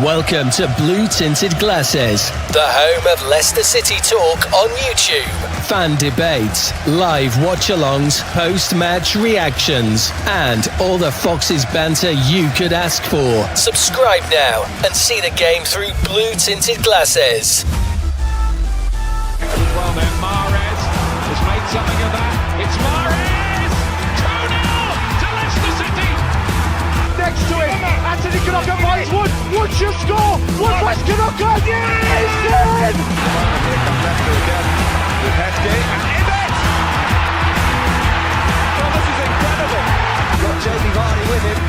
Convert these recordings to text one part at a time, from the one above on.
Welcome to Blue Tinted Glasses, the home of Leicester City talk on YouTube. Fan debates, live watch-alongs, post-match reactions, and all the Foxes banter you could ask for. Subscribe now and see the game through Blue Tinted Glasses. Well then, Mahrez has made something of that. It's Mahrez! 2-0 to Leicester City! Next to it, Anthony Kanaka finds Wood. Wood should score. Wood finds Kanaka. Yes! Here comes Leicester again with Heskey and Ibbett! Oh, this is incredible! Got Jamie Vardy with him.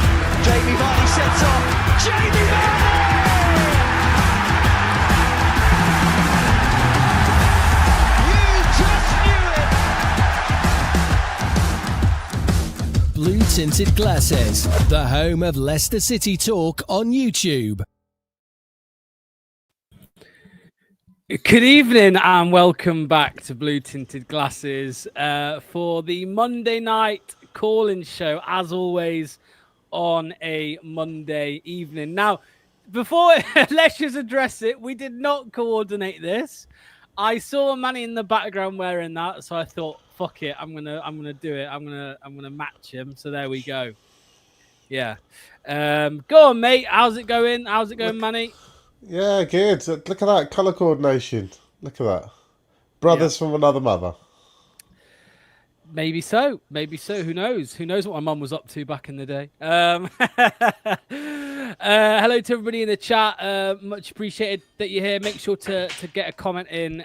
Jamie Vardy sets off. Jamie Vardy! Blue Tinted Glasses, the home of Leicester City talk on YouTube. Good evening and welcome back to Blue Tinted Glasses for the Monday night call-in show, as always, on a Monday evening. Now, before let's just address it, we did not coordinate this. I saw Manny in the background wearing that, so I thought, fuck it, I'm gonna do it. I'm gonna match him. So there we go. Yeah. Go on, mate. How's it going? How's it going, Manny? Yeah, good. Look at that colour coordination. Look at that. Brothers from another mother. Maybe so. Maybe so. Who knows? Who knows what my mum was up to back in the day? Hello to everybody in the chat. Much appreciated that you're here. Make sure to get a comment in.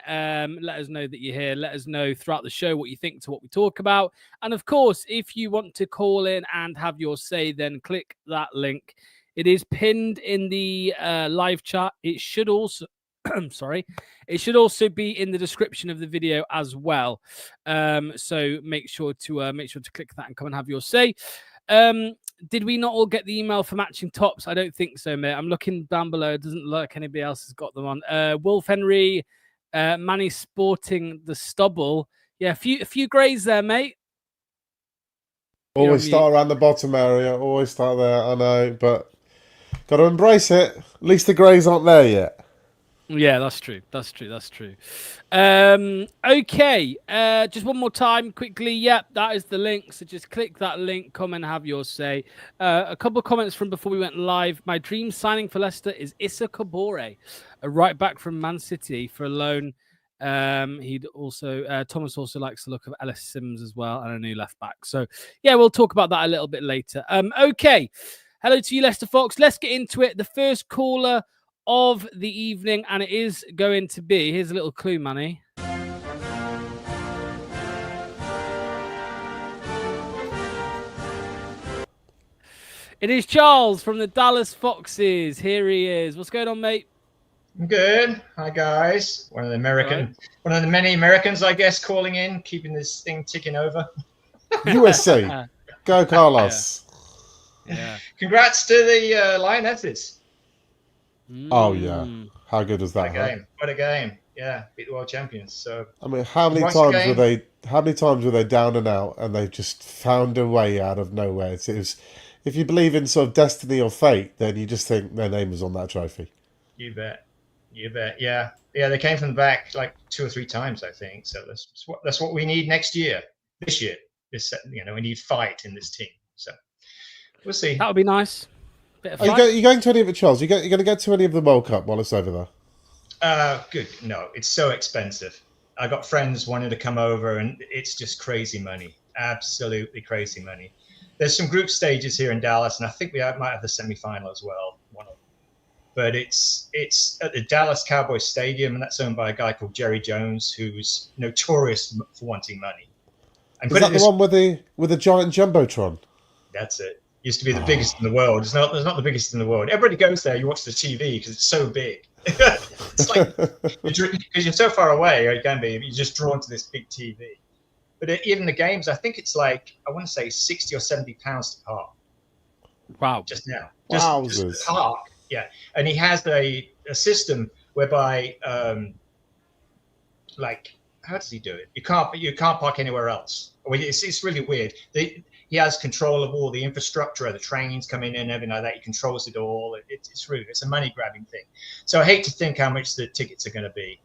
Let us know that you're here. Let us know throughout the show what you think to what we talk about. And of course, if you want to call in and have your say, then click that link. It is pinned in the live chat. It should also, it should also be in the description of the video as well. So make sure to click that and come and have your say. Did we not all get the email for matching tops? I don't think so, mate. I'm looking down below. It doesn't look like anybody else has got them on. Wolf Henry, Manny sporting the stubble. Yeah, a few greys there, mate. Always start around the bottom area. Always start there. I know, but got to embrace it. At least the greys aren't there yet. Yeah, that's true. That's true. Okay. Just one more time quickly. Yep, that is the link. So just click that link, come and have your say. A couple of comments from before we went live. My dream signing for Leicester is Issa Kabore, a right back from Man City for a loan. He'd also Thomas also likes the look of Ellis Sims as well, and a new left back. So yeah, we'll talk about that a little bit later. Okay. Hello to you, Leicester Fox. Let's get into it. The first caller of the evening, and it is going to be, here's a little clue, Manny. It is Charles from the Dallas Foxes. Here he is. What's going on, mate? I'm good. Hi, guys. One of the many Americans, I guess, calling in, keeping this thing ticking over. USA. Go, Carlos. Yeah. Congrats to the Lionesses. Oh, yeah. How good was that? What a game. Yeah, beat the world champions. So I mean, how many times were they down and out, and they just found a way out of nowhere? It was, if you believe in sort of destiny or fate, then you just think their name was on that trophy. You bet. Yeah. They came from the back like 2 or 3 times, I think. So that's what we need next year. This year, we need fight in this team. So we'll see. That would be nice. Are you going to any of it, Charles? You're going to get to any of the World Cup while it's over there? Good. No, it's so expensive. I got friends wanting to come over, and it's just crazy money. Absolutely crazy money. There's some group stages here in Dallas, and I think we might have the semi-final as well. One of them. But it's at the Dallas Cowboys Stadium, and that's owned by a guy called Jerry Jones, who's notorious for wanting money. Is that the one with the giant jumbotron? That's it. Used to be the biggest in the world. It's not the biggest in the world. Everybody goes there. You watch the TV because it's so big. It's like because you're so far away, or you can be. You're just drawn to this big TV. But even the games, I think it's like I want to say £60 or £70 to park. Wow! Just now, just park. Yeah, and he has a system whereby, like, how does he do it? You can't park anywhere else. It's really weird. he has control of all the infrastructure, the trains coming in, everything like that. He controls it all. It's a money grabbing thing. So I hate to think how much the tickets are going to be,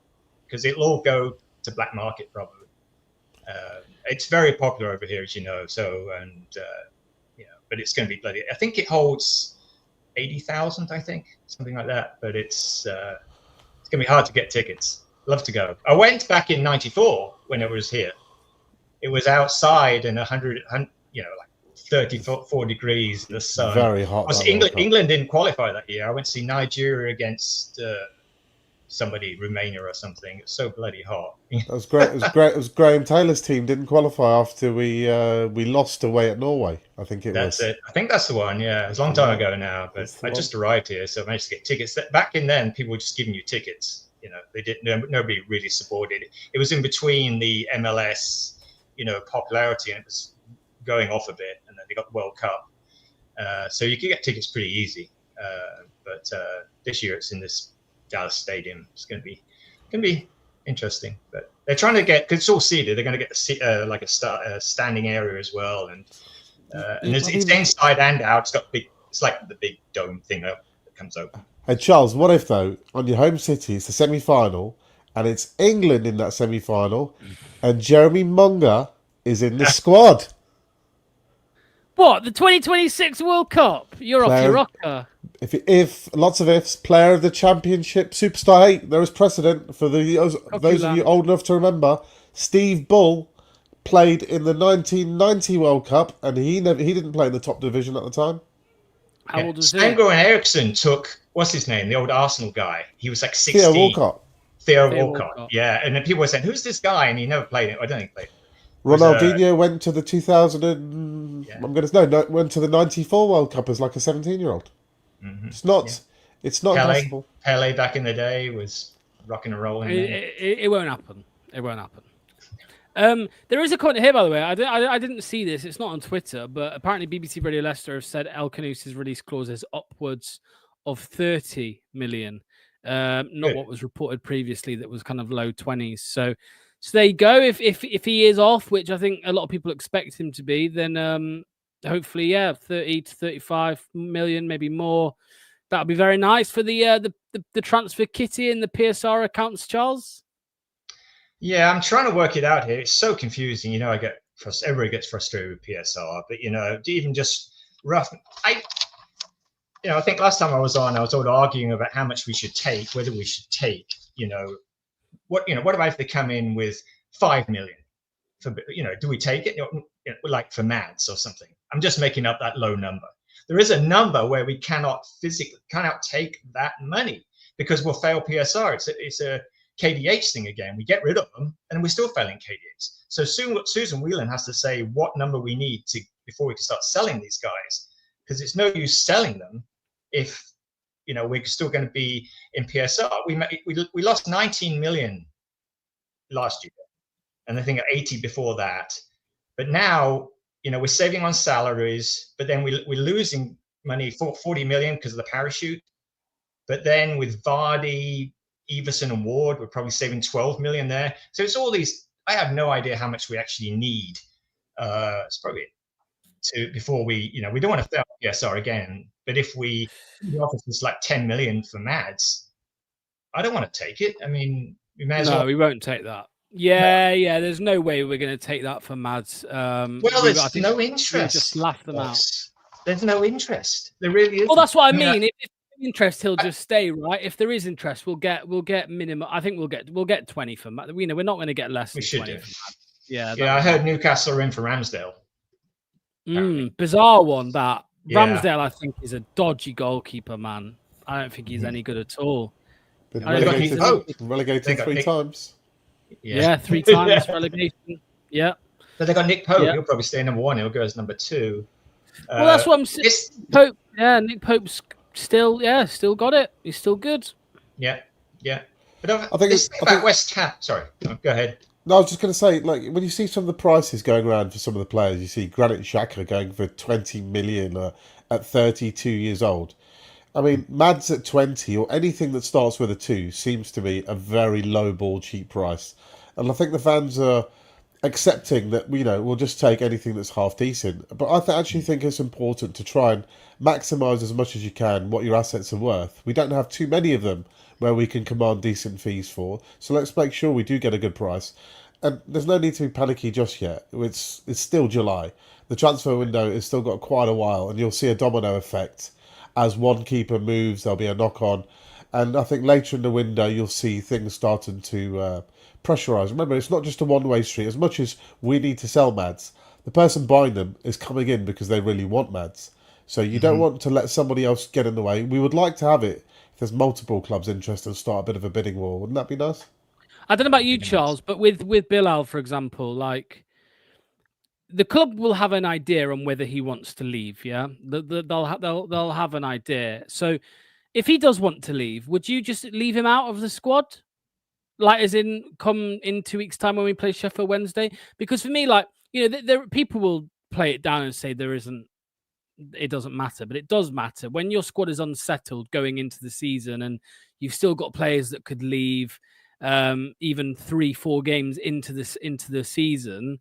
because it'll all go to black market probably. It's very popular over here, as you know. So but it's going to be bloody. I think it holds 80,000, I think, something like that. But it's going to be hard to get tickets. Love to go. I went back in '94 when it was here. It was outside in 100, like 34 degrees in the sun. Very hot. England didn't qualify that year. I went to see Nigeria against somebody, Romania or something. It's so bloody hot. That was great. It was Graham Taylor's team didn't qualify after we lost away at Norway. I think That's it. I think that's the one. Yeah, it was a long time ago now. But I just arrived here, so I managed to get tickets. Back in then, people were just giving you tickets. They didn't. Nobody really supported it. It was in between the MLS, popularity, and it was going off a bit. And then they got the World Cup, so you could get tickets pretty easy. But this year it's in this Dallas Stadium. It's going to be interesting. But they're trying to get, because it's all seated, they're going to get like a standing area as well, and it's inside and out. It's got it's like the big dome thing that comes open. Hey Charles, what if though on your home city it's the semi-final and it's England in that semi-final, and Jeremy Munger is in the squad? What, the 2026 World Cup? You're off your rocker. If lots of ifs, player of the championship, superstar 8, there is precedent for those of you old enough to remember. Steve Bull played in the 1990 World Cup, and he didn't play in the top division at the time. How old is he? Sven-Göran Eriksson took, what's his name, the old Arsenal guy. He was like 16. Theo Walcott. Yeah, and then people were saying, who's this guy? And he never played it. I don't think he played it. Ronaldinho went to the 2000 went to the 94 World Cup as like a 17-year-old. Mm-hmm. It's not possible. Pele back in the day was rocking and rolling. It won't happen. It won't happen. There is a comment here, by the way. I didn't see this. It's not on Twitter, but apparently BBC Radio Leicester have said El Canute's release clause is upwards of 30 million. Not what was reported previously, that was kind of low 20s. So there you go. If he is off, which I think a lot of people expect him to be, then hopefully, 30 to 35 million, maybe more. That'll be very nice for the transfer kitty and the PSR accounts, Charles. Yeah, I'm trying to work it out here. It's so confusing. Everybody gets frustrated with PSR, but even just rough. I think last time I was on, I was all arguing about how much we should take, whether we should take, what about if they come in with 5 million? Do we take it? Like for Mads or something. I'm just making up that low number. There is a number where we cannot take that money because we'll fail PSR. It's a KDH thing again. We get rid of them and we're still failing KDH. So Susan Whelan has to say what number we need before we can start selling these guys, because it's no use selling them if we're still going to be in PSR. We lost 19 million last year, and I think 80 before that. But now, we're saving on salaries, but then we're losing money for 40 million because of the parachute. But then with Vardy, Everson, and Ward, we're probably saving 12 million there. So it's all these. I have no idea how much we actually need. It's probably before we don't want to fail PSR again. But if the office is like 10 million for Mads, I don't want to take it. I mean, we may as well. No, we won't take that. Yeah. There's no way we're going to take that for Mads. There's no interest. We'll just laugh them out. There's no interest. There really is. Well, that's what I mean. If there's interest, he'll just stay, right? If there is interest, we'll get minimum. I think we'll get 20 for Mads. We're not going to get less than 20 for Mads. Yeah. I heard Newcastle are in for Ramsdale. Bizarre one that. Yeah. Ramsdale, I think, is a dodgy goalkeeper, man. I don't think he's any good at all. Been relegated 3 times. Yeah, 3 times relegation. Yeah. But they got Nick Pope. He'll probably stay number 1. He'll go as number 2. Well, that's what I'm saying. Pope. Yeah, Nick Pope's still got it. He's still good. Yeah. But I think about West Ham. Sorry, go ahead. No, I was just going to say, like, when you see some of the prices going around for some of the players, you see Granit Xhaka going for 20 million at 32 years old. I mean, Mads at 20 or anything that starts with a 2 seems to be a very low ball, cheap price. And I think the fans are accepting that we'll just take anything that's half decent. But I actually think it's important to try and maximise as much as you can what your assets are worth. We don't have too many of them where we can command decent fees for. So let's make sure we do get a good price. And there's no need to be panicky just yet. It's still July. The transfer window has still got quite a while, and you'll see a domino effect. As one keeper moves, there'll be a knock-on. And I think later in the window, you'll see things starting to pressurise. Remember, it's not just a one-way street. As much as we need to sell Mads, the person buying them is coming in because they really want Mads. So you don't want to let somebody else get in the way. We would like to have it if there's multiple clubs interested and start a bit of a bidding war. Wouldn't that be nice? I don't know about you, Charles, but with Bilal, for example, like the club will have an idea on whether he wants to leave. Yeah, they'll have an idea. So if he does want to leave, would you just leave him out of the squad? Like, as in, come in 2 weeks' time when we play Sheffield Wednesday? Because for me, like, there people will play it down and say it doesn't matter, but it does matter when your squad is unsettled going into the season, and you've still got players that could leave even 3-4 games into the season.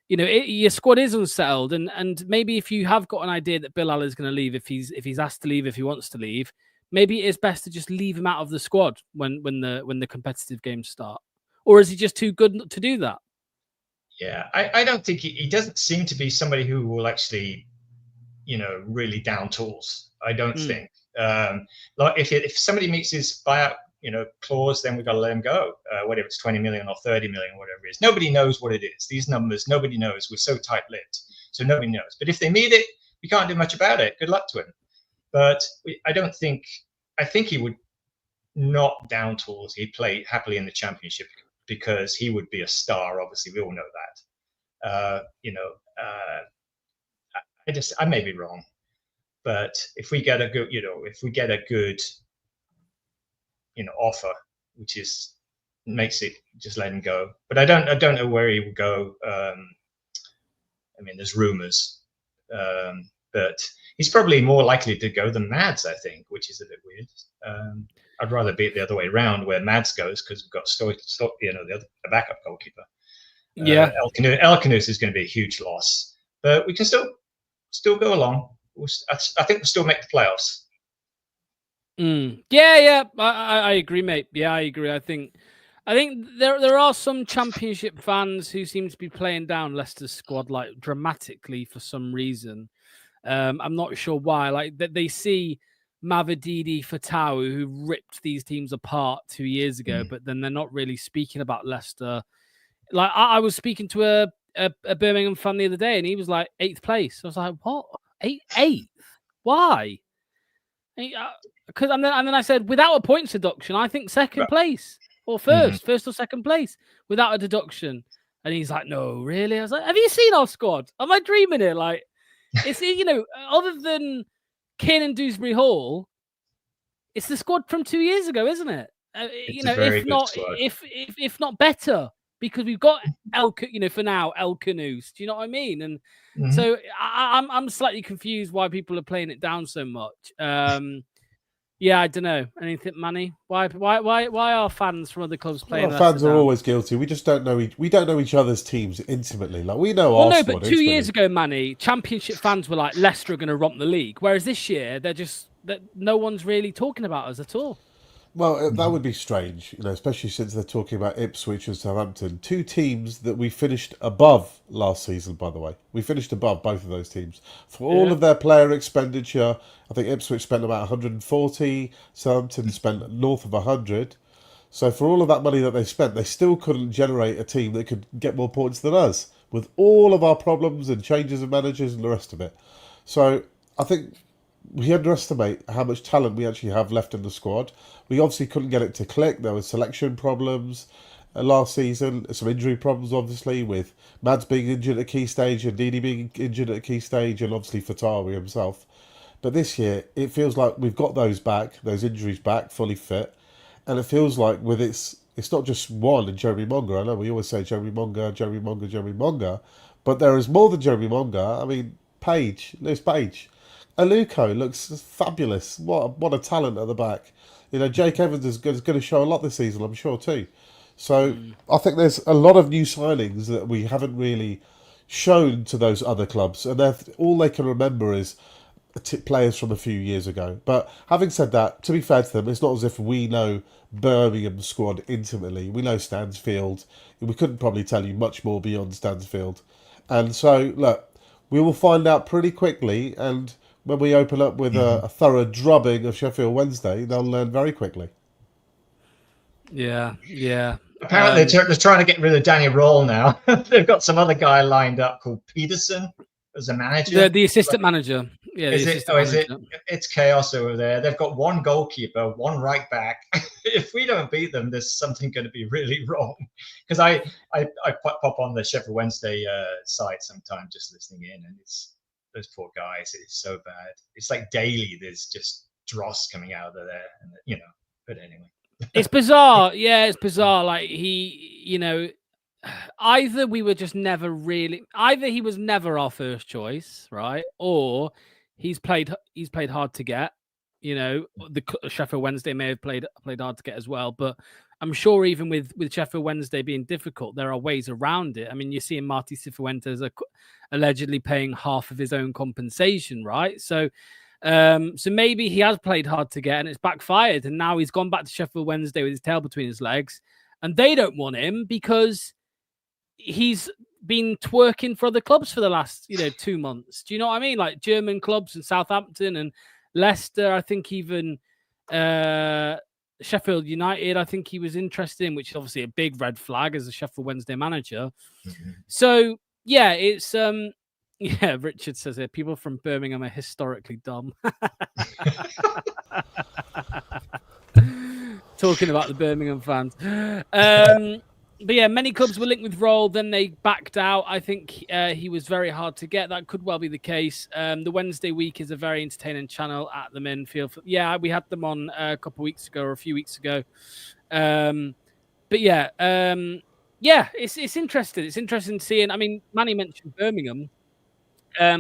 Your squad is unsettled, and maybe if you have got an idea that Bilal is going to leave, if he's asked to leave, if he wants to leave, maybe it is best to just leave him out of the squad when the competitive games start. Or is he just too good to do that? Yeah, I don't think he doesn't seem to be somebody who will actually, really down tools. I don't think. Like if somebody meets his buyout, clause, then we've got to let him go. Whether it's 20 million or 30 million, whatever it is. Nobody knows what it is. These numbers, nobody knows. We're so tight-lipped, so nobody knows. But if they meet it, we can't do much about it. Good luck to him. But I think he would not down tools. He'd play happily in the Championship because he would be a star. Obviously, we all know that. I may be wrong, but if we get a good, offer, which makes it, just let him go. But I don't know where he would go. There's rumours, but he's probably more likely to go than Mads, I think, which is a bit weird. I'd rather be it the other way around, where Mads goes, because we've got the backup goalkeeper. Yeah, Elkanus is going to be a huge loss, but we can still go along. I think we'll still make the playoffs. Yeah, I agree, mate. Yeah, I agree. I think there are some Championship fans who seem to be playing down Leicester's squad like dramatically for some reason. I'm not sure why. Like they see Mavididi Fatawu, who ripped these teams apart 2 years ago, but then they're not really speaking about Leicester. Like I was speaking to a Birmingham fan the other day, and he was like 8th place. I was like, what? Eighth? Why? Because and then I said, without a points deduction, I think second place or first or second place without a deduction. And he's like, no, really? I was like, have you seen our squad? Am I dreaming here? Like, it's other than Kane and Dewsbury Hall, it's the squad from 2 years ago, isn't it? If not better, because we've got for now El Canoes. Do you know what I mean? And so I'm slightly confused why people are playing it down so much. Yeah, I don't know. Anything, Manny? Why are fans from other clubs playing? Well, fans are always guilty. We just don't know. We don't know each other's teams intimately. Like we know. Well, no, but 2 years ago, Manny, Championship fans were like, Leicester are going to romp the league, whereas this year no one's really talking about us at all. Well, that would be strange, especially since they're talking about Ipswich and Southampton, 2 teams that we finished above last season, by the way. We finished above both of those teams. For all of their player expenditure, I think Ipswich spent about 140, Southampton spent north of 100. So for all of that money that they spent, they still couldn't generate a team that could get more points than us, with all of our problems and changes of managers and the rest of it. So I think we underestimate how much talent we actually have left in the squad. We obviously couldn't get it to click. There were selection problems last season, some injury problems, obviously, with Mads being injured at a key stage and Didi being injured at a key stage, and obviously Fatawi himself. But this year, it feels like we've got those injuries back, fully fit. And it feels like it's not just one in Jeremy Monga. I know we always say Jeremy Monga. But there is more than Jeremy Monga. I mean, Lewis Page. Aluko looks fabulous. What a talent at the back. Jake Evans is going to show a lot this season, I'm sure, too. So I think there's a lot of new signings that we haven't really shown to those other clubs, and all they can remember is players from a few years ago. But having said that, to be fair to them, it's not as if we know Birmingham's squad intimately. We know Stansfield. We couldn't probably tell you much more beyond Stansfield. And so, look, we will find out pretty quickly, and when we open up with a thorough drubbing of Sheffield Wednesday, they'll learn very quickly. Yeah. Apparently, they're trying to get rid of Danny Roll now. They've got some other guy lined up called Peterson as a manager. The assistant manager. Yeah, is it? It's chaos over there. They've got one goalkeeper, one right back. If we don't beat them, there's something going to be really wrong. Because I pop on the Sheffield Wednesday site sometimes, just listening in, and it's those poor guys. It's so bad. It's like daily. There's just dross coming out of there, and But anyway, it's bizarre. Yeah, it's bizarre. Like either we were just never really. Either he was never our first choice, right? Or he's played hard to get. The Sheffield Wednesday may have played hard to get as well, but I'm sure even with Sheffield Wednesday being difficult, there are ways around it. I mean, you're seeing Marty Cifuentes allegedly paying half of his own compensation, right? So maybe he has played hard to get and it's backfired, and now he's gone back to Sheffield Wednesday with his tail between his legs, and they don't want him because he's been twerking for other clubs for the last 2 months. Do you know what I mean? Like German clubs and Southampton and Leicester. I think even Sheffield United, I think he was interested in, which is obviously a big red flag as a Sheffield Wednesday manager. So yeah, it's Richard says here, people from Birmingham are historically dumb. Talking about the Birmingham fans. But yeah, many clubs were linked with Roll, then they backed out. I think he was very hard to get. That could well be the case. The Wednesday Week is a very entertaining channel at the Minfield. Yeah, we had them on a couple of weeks ago or a few weeks ago. But yeah, it's interesting. It's interesting seeing. I mean, Manny mentioned Birmingham. I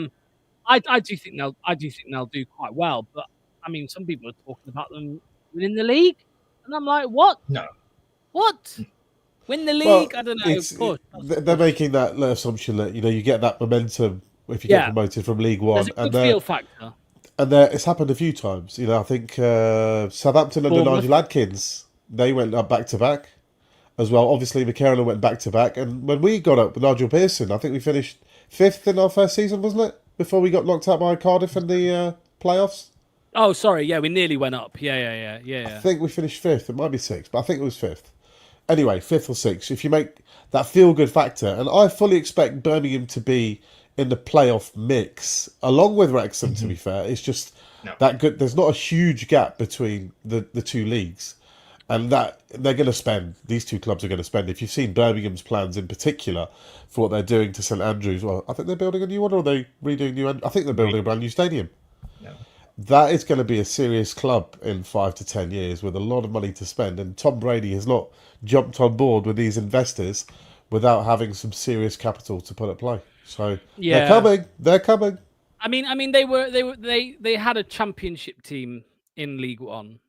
do think they'll do quite well. But I mean, some people are talking about them winning the league, and I'm like, what? No, what? Win the league? Well, I don't know. They're making that assumption that you get that momentum if you get promoted from League One. There's a good feel factor. And it's happened a few times. I think Southampton under Nigel Adkins, they went up back to back as well. Obviously, McCarron went back to back, and when we got up with Nigel Pearson, I think we finished 5th in our first season, wasn't it? Before we got knocked out by Cardiff in the playoffs. Oh, sorry. Yeah, we nearly went up. Yeah. I think we finished 5th. It might be 6th, but I think it was 5th. Anyway, 5th or 6th. If you make that feel-good factor, and I fully expect Birmingham to be in the playoff mix, along with Wrexham, to be fair. It's just that good. There's not a huge gap between the two leagues. And that they're going to spend, these two clubs are going to spend. If you've seen Birmingham's plans in particular for what they're doing to St Andrews, well, I think they're building a new one, or are they redoing new? I think they're building a brand new stadium. No. That is going to be a serious club in 5 to 10 years with a lot of money to spend. And Tom Brady has not jumped on board with these investors without having some serious capital to put at play. So they're coming. They're coming. I mean, they had a championship team in League One,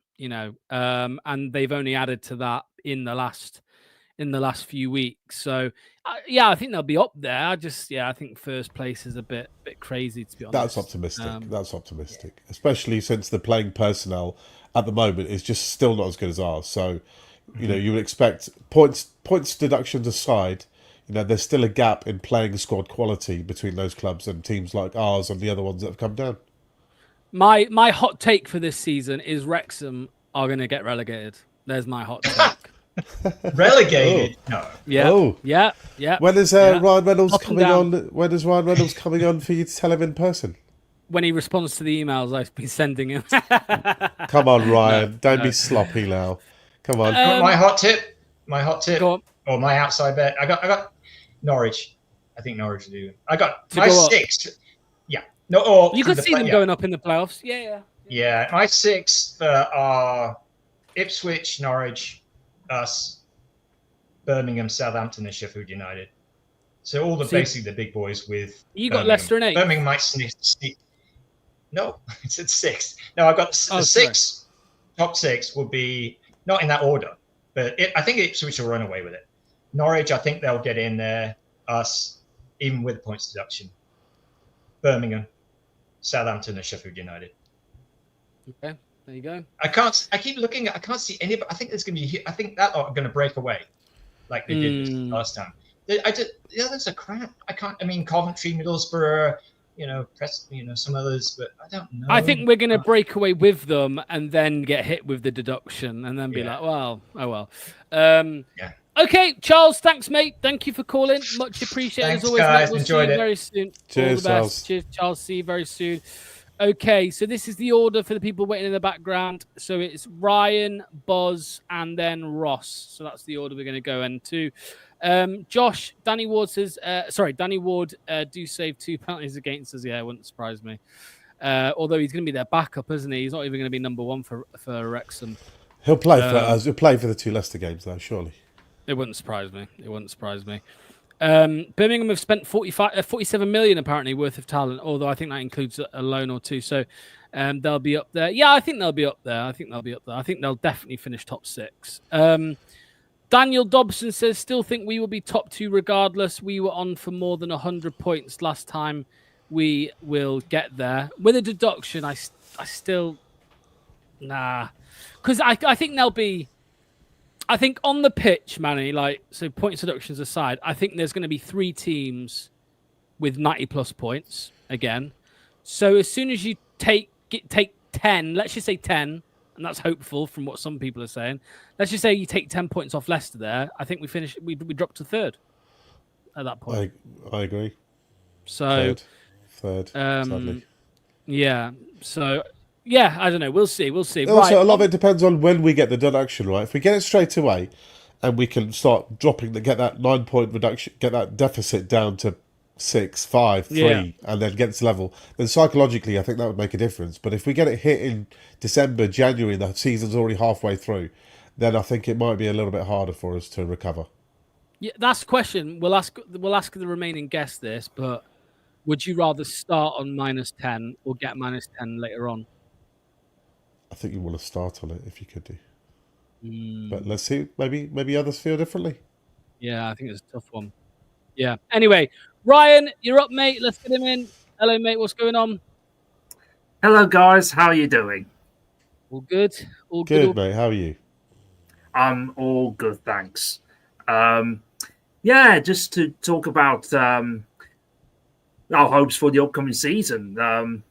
and they've only added to that in the last few weeks. So I think they'll be up there. I think first place is a bit crazy, to be honest. That's optimistic. Especially since the playing personnel at the moment is just still not as good as ours. So you would expect points deductions aside, there's still a gap in playing squad quality between those clubs and teams like ours and the other ones that have come down. My hot take for this season is Wrexham are going to get relegated. There's my hot take. Relegated? No. Yeah. Oh. Yeah. When is Ryan Reynolds coming on? When is Ryan Reynolds coming on for you to tell him in person? When he responds to the emails I've been sending him. Come on, Ryan. Don't be sloppy now. Come on. My hot tip. Go on. Or my outside bet. I got Norwich. I think Norwich do. I got my 6. Yeah. No. Or you could see them going up in the playoffs. Yeah. Yeah. My 6 are Ipswich, Norwich, us, Birmingham, Southampton, and Sheffield United. So all basically the big boys with. You got Leicester and 8. Birmingham might sneak. No, it's at 6. No, I got the 6. Top 6 will be not in that order. But I think Ipswich will run away with it. Norwich, I think they'll get in there. Us, even with points deduction. Birmingham, Southampton, and Sheffield United. Okay, there you go. I keep looking. I can't see any. But I think there's going to be. I think that lot are going to break away, like they did last time. The others are crap. I can't. I mean, Coventry, Middlesbrough, some others, but I don't know. I think we're going to break away with them and then get hit with the deduction and then be like, well, oh well. Yeah. Okay, Charles, thanks, mate. Thank you for calling. Much appreciated. Thanks, as always, guys. mate. We'll Enjoyed see you it. very soon. Cheers, All the best. Charles. Cheers, Charles. See you very soon. Okay, so this is the order for the people waiting in the background. So it's Ryan, Buzz, and then Ross. So that's the order we're going to go into. Josh, Danny Ward says, Danny Ward do save 2 penalties against us. Yeah, it wouldn't surprise me. Although he's going to be their backup, isn't he? He's not even going to be number one for Wrexham. He'll play for us. He'll play for the 2 Leicester games, though, surely. It wouldn't surprise me. Birmingham have spent 47 million apparently worth of talent, although I think that includes a loan or two. So they'll be up there. Yeah, I think they'll be up there. I think they'll definitely finish top 6. Daniel Dobson says, still think we will be top 2 regardless. We were on for more than 100 points last time. We will get there. With a deduction, I still... Nah. Because I think they'll be... I think on the pitch, Manny, so points deductions aside, I think there's going to be 3 teams with 90-plus points again. So as soon as you take 10, let's just say 10, and that's hopeful from what some people are saying. Let's just say you take 10 points off Leicester there. I think we drop to 3rd at that point. I agree. So third, sadly. Yeah. So yeah, I don't know. We'll see. Also, a lot of it depends on when we get the deduction, right? If we get it straight away, and we can start dropping, get that 9-point reduction, get that deficit down to 6, 5, 3, and then gets level, then psychologically, I think that would make a difference. But if we get it hit in December, January, and the season's already halfway through, then I think it might be a little bit harder for us to recover. Yeah, that's the question. We'll ask the remaining guests this, but would you rather start on -10 or get -10 later on? I think you want to start on it if you could do. But let's see. Maybe others feel differently. Yeah, I think it's a tough one. Yeah. Anyway, Ryan, you're up, mate. Let's get him in. Hello, mate. What's going on? Hello, guys. How are you doing? All good. All good, mate. How are you? I'm all good, thanks. Just to talk about our hopes for the upcoming season. I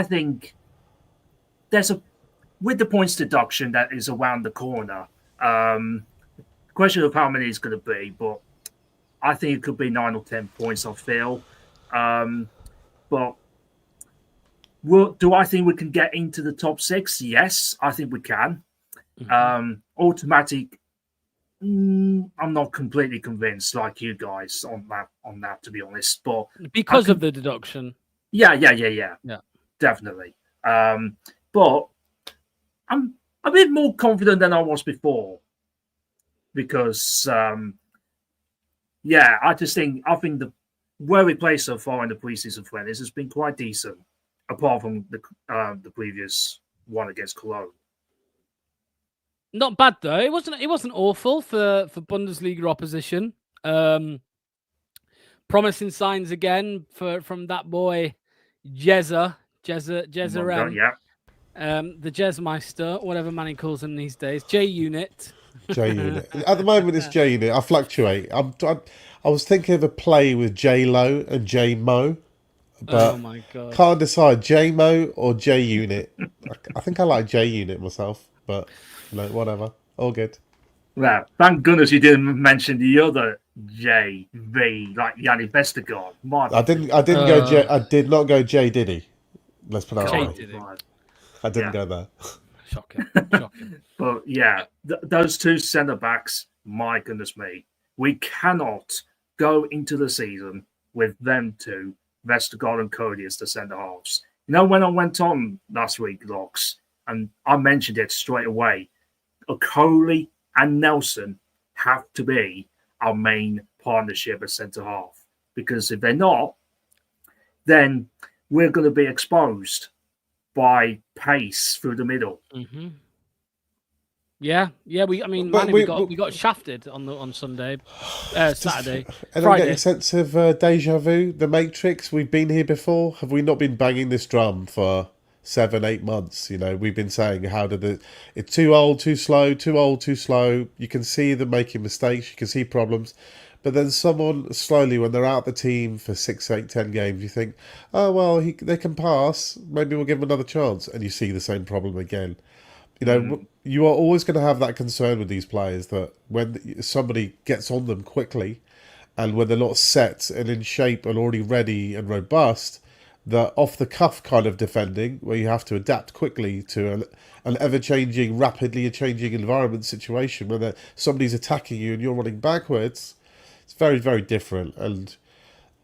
think with the points deduction that is around the corner. Question of how many it's going to be, but I think it could be 9 or 10 points. I feel, but do I think we can get into the top 6? Yes, I think we can. Automatic. I'm not completely convinced, like you guys, on that. To be honest, but because of the deduction. Yeah, definitely. But I'm a bit more confident than I was before because, I think the where we play so far in the preseason friendlies has been quite decent, apart from the previous one against Cologne. Not bad though. It wasn't awful for Bundesliga opposition. Promising signs again from that boy Jezza M. Yeah. The Jezmeister, whatever man he calls him these days. J-Unit. J-Unit. At the moment, it's J-Unit. I fluctuate. I was thinking of a play with J-Lo and J-Mo, but oh my God. Can't decide J-Mo or J-Unit. I think I like J-Unit myself, but whatever. All good. Well, thank goodness you didn't mention the other J-V, like Yanni Vestergaard. I did not go J Diddy. Let's put that right. I didn't go there. Shocking. But yeah, those 2 centre backs, my goodness me, we cannot go into the season with them 2, Vestergaard and Cody, as the centre halves. When I went on last week, Locks, and I mentioned it straight away, Coley and Nelson have to be our main partnership as centre half, because if they're not, then we're going to be exposed by pace through the middle. Yeah. We got shafted on Sunday, Saturday, Anyone get Friday. a sense of deja vu? The Matrix. We've been here before. Have we not been banging this drum for 7-8 months? We've been saying it's too old, too slow, too old, too slow. You can see them making mistakes. You can see problems. But then someone slowly, when they're out the team for 6, 8, 10 games, you think, oh, well, they can pass. Maybe we'll give them another chance. And you see the same problem again. You are always going to have that concern with these players that when somebody gets on them quickly and when they're not set and in shape and already ready and robust, the off-the-cuff kind of defending where you have to adapt quickly to an ever-changing, rapidly changing environment situation where somebody's attacking you and you're running backwards, it's very, very different. And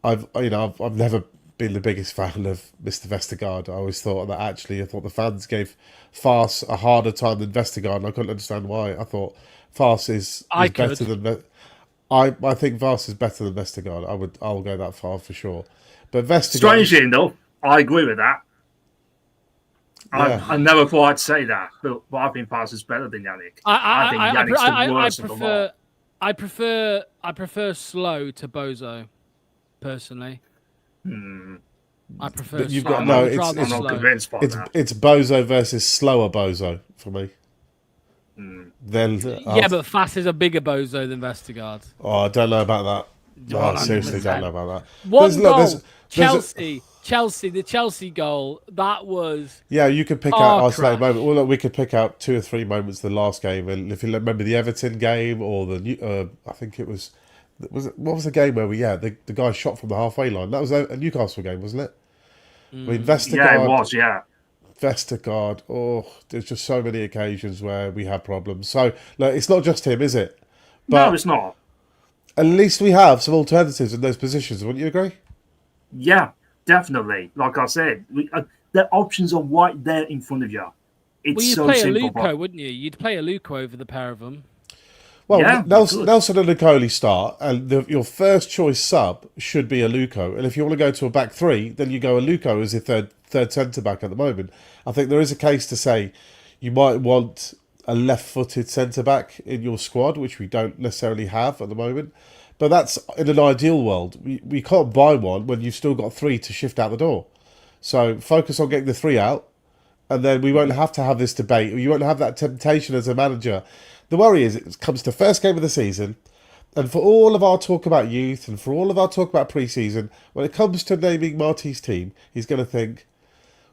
I've never been the biggest fan of Mr. Vestergaard. I always thought that I thought the fans gave Farce a harder time than Vestergaard, and I couldn't understand why. I thought Farce is better than I think Farce is better than Vestergaard. I'll go that far for sure. But Vestergaard, strangely enough, I agree with that. Yeah. I never thought I'd say that, but I think Farce is better than Yannick. I think Yannick's the worst of them all. I prefer slow to Bozo, personally. I prefer. You've slow. got no. It's not convinced by that. It's Bozo versus slower Bozo for me. Then but Fast is a bigger Bozo than Vestergaard. Oh, I don't know about that. I seriously don't know about that. One goal, Chelsea, the Chelsea goal. That was. Yeah, you could pick out isolated moment. Well, look, we could pick out 2 or 3 moments the last game, and if you remember the Everton game or I think it was. What was the game where the guy shot from the halfway line? That was a Newcastle game, wasn't it? Vestergaard, yeah, it was. Yeah, Vestergaard. Oh, there's just so many occasions where we have problems. So look, it's not just him, is it? No, it's not. At least we have some alternatives in those positions. Wouldn't you agree? Yeah, definitely. Like I said, the options are right there in front of you. You'd play a Luco, wouldn't you? You'd play a Luco over the pair of them. Well, yeah, Nelson and Nicoli start, and your first choice sub should be a Luco. And if you want to go to a back 3, then you go a Luco as your third centre back at the moment. I think there is a case to say you might want a left-footed centre back in your squad, which we don't necessarily have at the moment. But that's in an ideal world. We can't buy one when you've still got 3 to shift out the door. So focus on getting the 3 out, and then we won't have to have this debate. You won't have that temptation as a manager. The worry is it comes to first game of the season, and for all of our talk about youth and for all of our talk about pre-season, when it comes to naming Marty's team, he's going to think,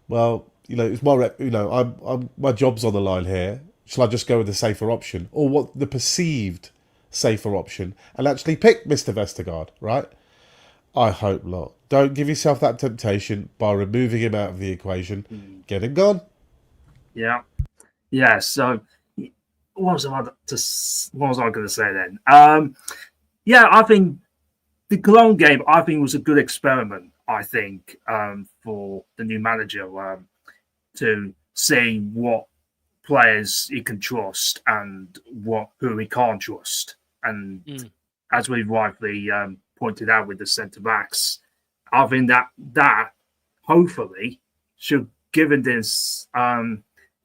well, it's my job's on the line here. Shall I just go with the safer option, or what the perceived safer option, and actually pick Mr. Vestergaard, right? I hope not. Don't give yourself that temptation by removing him out of the equation. Get him gone. Yeah. So. What was I going to say then? I think the Cologne game, was a good experiment, for the new manager to see what players he can trust and who he can't trust. And as we've rightly pointed out with the centre-backs, I think that hopefully should give him this,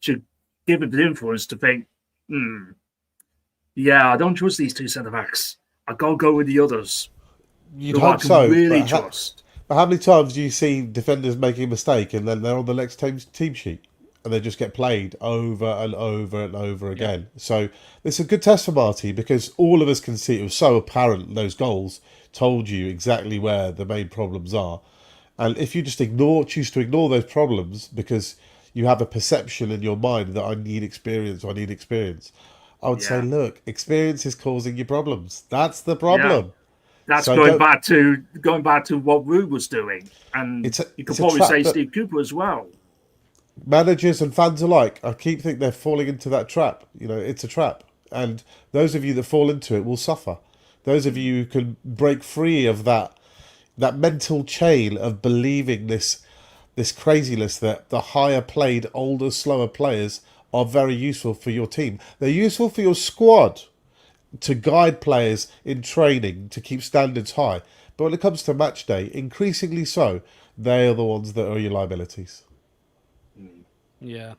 should give him the influence to think, I don't trust these 2 centre-backs. I can't go with the others. You'd hope so. Really trust. But how many times do you see defenders making a mistake and then they're on the next team sheet and they just get played over and over and over again? So it's a good test for Marty because all of us can see it was so apparent those goals told you exactly where the main problems are. And if you just choose to ignore those problems because you have a perception in your mind that I need experience, I would say, look, experience is causing you problems. That's the problem. Yeah. That's going back to what Rude was doing. And you could probably say Steve Cooper as well. Managers and fans alike, I keep thinking they're falling into that trap. It's a trap. And those of you that fall into it will suffer. Those of you who can break free of that mental chain of believing this craziness that the higher played, older, slower players are very useful for your team. They're useful for your squad to guide players in training to keep standards high. But when it comes to match day, increasingly so, they are the ones that are your liabilities. Yeah.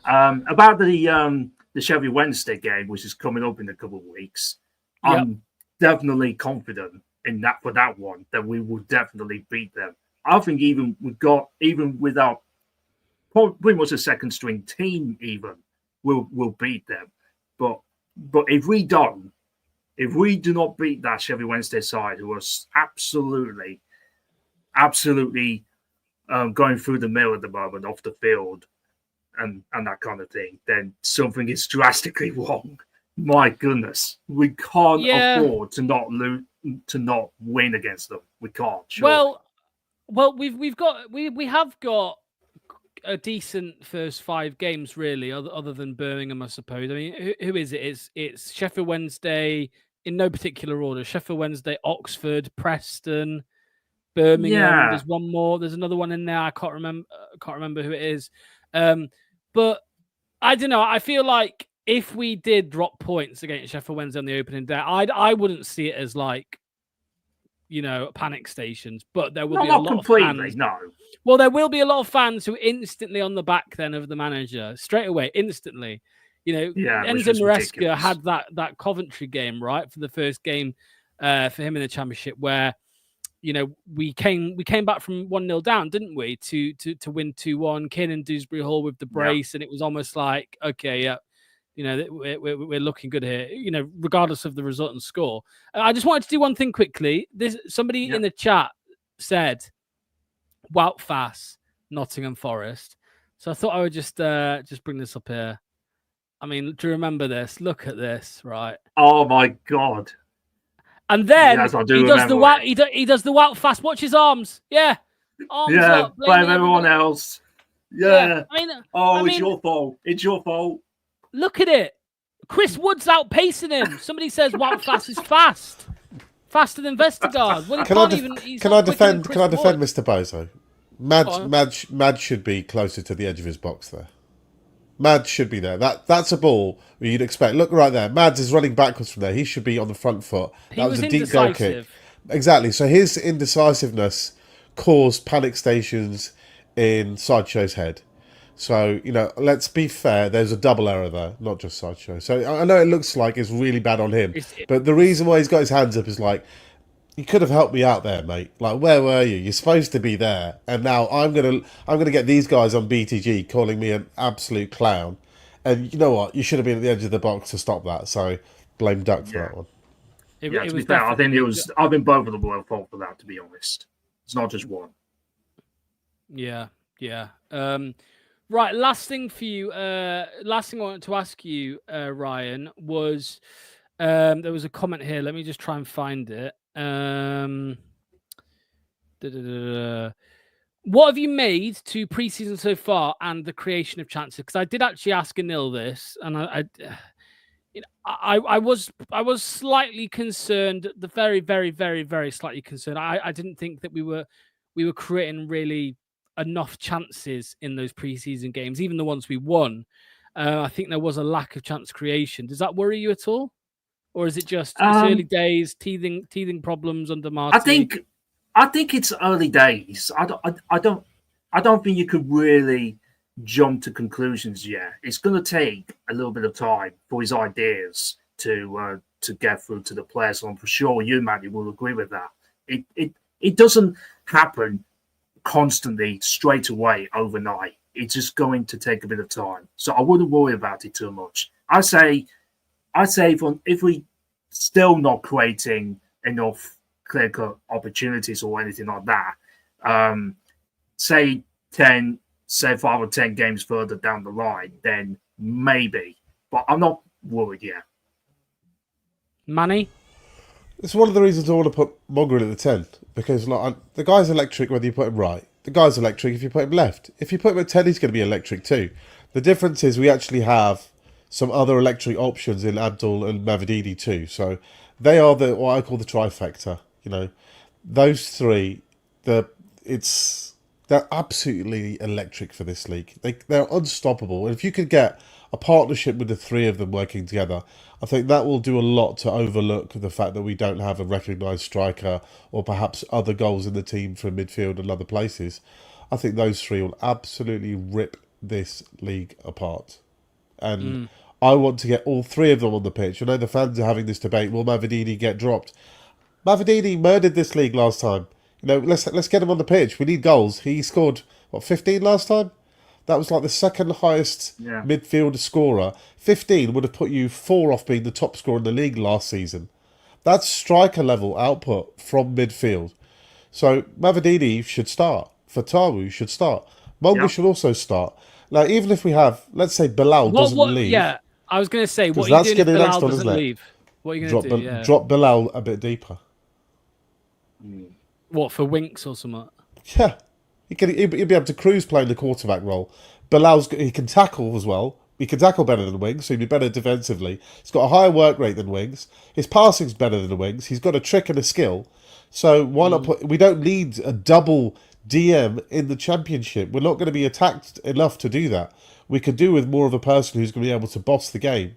About the the Sheffield Wednesday game, which is coming up in a couple of weeks, I'm definitely confident in that for that one that we will definitely beat them. I think even without pretty much a second string team, even we'll beat them. But if we do not beat that Sheffield Wednesday side, who was absolutely going through the mill at the moment off the field and that kind of thing, then something is drastically wrong. My goodness, we can't afford to not win against them. We can't. Surely. Well, we have got a decent first 5 games, really, other than Birmingham, I suppose. I mean, who is it? It's Sheffield Wednesday in no particular order. Sheffield Wednesday, Oxford, Preston, Birmingham. Yeah. There's one more. There's another one in there. I can't remember who it is. But I don't know. I feel like if we did drop points against Sheffield Wednesday on the opening day, I wouldn't see it as like, panic stations. But there will be a lot of fans. No. Well, there will be a lot of fans who are instantly on the back then of the manager straight away, instantly. Enzo Maresca had that Coventry game, right, for the first game for him in the Championship, where we came back from 1-0 down, didn't we, to win 2-1. Kiernan Dewsbury Hall with the brace, and it was almost like, okay, yeah, we're looking good here, regardless of the result and score. I just wanted to do one thing quickly. Somebody in the chat said Wout Fass, Nottingham Forest. So I thought I would just bring this up here. I mean, do you remember this? Look at this, right? Oh my God! And then yes, he does the Wout. He does the Wout Fass. Watch his arms. Yeah, arms up. Blame everyone else. Yeah. I mean, it's your fault. It's your fault. Look at it. Chris Wood's outpacing him. Somebody says Wout Fass is fast. Faster than Vestergaard. Well, can I defend Mr. Bozo? Mad should be closer to the edge of his box there. Mad should be there. That's a ball where you'd expect. Look right there. Mads is running backwards from there. He should be on the front foot. That was a deep goal kick. Exactly. So his indecisiveness caused panic stations in Sideshow's head. So, let's be fair. There's a double error there, not just Sideshow. So I know it looks like it's really bad on him. But the reason why he's got his hands up is like, you could have helped me out there, mate. Like, where were you? You're supposed to be there. And now I'm gonna get these guys on BTG calling me an absolute clown. And you know what? You should have been at the edge of the box to stop that. So blame Duck for that one. To be fair, I think I've been both of them were at fault for that, to be honest. It's not just one. Yeah. Right, last thing for you. Last thing I wanted to ask you, Ryan, was there was a comment here. Let me just try and find it. What have you made to preseason so far and the creation of chances? Because I did actually ask Anil this, and I was slightly concerned. The very, very, very, very slightly concerned. I didn't think that we were creating really enough chances in those preseason games, even the ones we won. I think there was a lack of chance creation. Does that worry you at all? Or is it just it's early days, teething problems under Martin? I think it's early days. I don't think you could really jump to conclusions yet. It's going to take a little bit of time for his ideas to get through to the players. So I'm for sure you, Matty, will agree with that. It doesn't happen constantly straight away overnight. It's just going to take a bit of time. So I wouldn't worry about it too much. I say if we still not creating enough clear-cut opportunities or anything like that, say 5 or 10 games further down the line, then maybe. But I'm not worried yet. Manny? It's one of the reasons I want to put Mogren at the 10, because the guy's electric whether you put him right. The guy's electric if you put him left. If you put him at 10, he's going to be electric too. The difference is we actually have some other electric options in Abdul and Mavididi too. So they are what I call the trifecta. Those three, they're absolutely electric for this league. They're unstoppable. And if you could get a partnership with the three of them working together, I think that will do a lot to overlook the fact that we don't have a recognised striker or perhaps other goals in the team from midfield and other places. I think those three will absolutely rip this league apart. And I want to get all three of them on the pitch. I know the fans are having this debate. Will Mavididi get dropped? Mavididi murdered this league last time. Let's get him on the pitch. We need goals. He scored, 15 last time? That was like the second highest midfield scorer. 15 would have put you 4 off being the top scorer in the league last season. That's striker level output from midfield. So Mavididi should start. Fatawu should start. Monga should also start. Like, even if we have, let's say Bilal doesn't leave. Yeah, I was going to say, what are you doing if Bilal doesn't leave? What are you going to do? Drop Bilal a bit deeper. What, for Winks or something? Yeah. He'd be able to cruise playing the quarterback role. He can tackle as well. He can tackle better than Wings, so he'd be better defensively. He's got a higher work rate than Wings. His passing's better than the Wings. He's got a trick and a skill. So why not we don't need a double DM in the Championship. We're not going to be attacked enough to do that. We could do with more of a person who's going to be able to boss the game.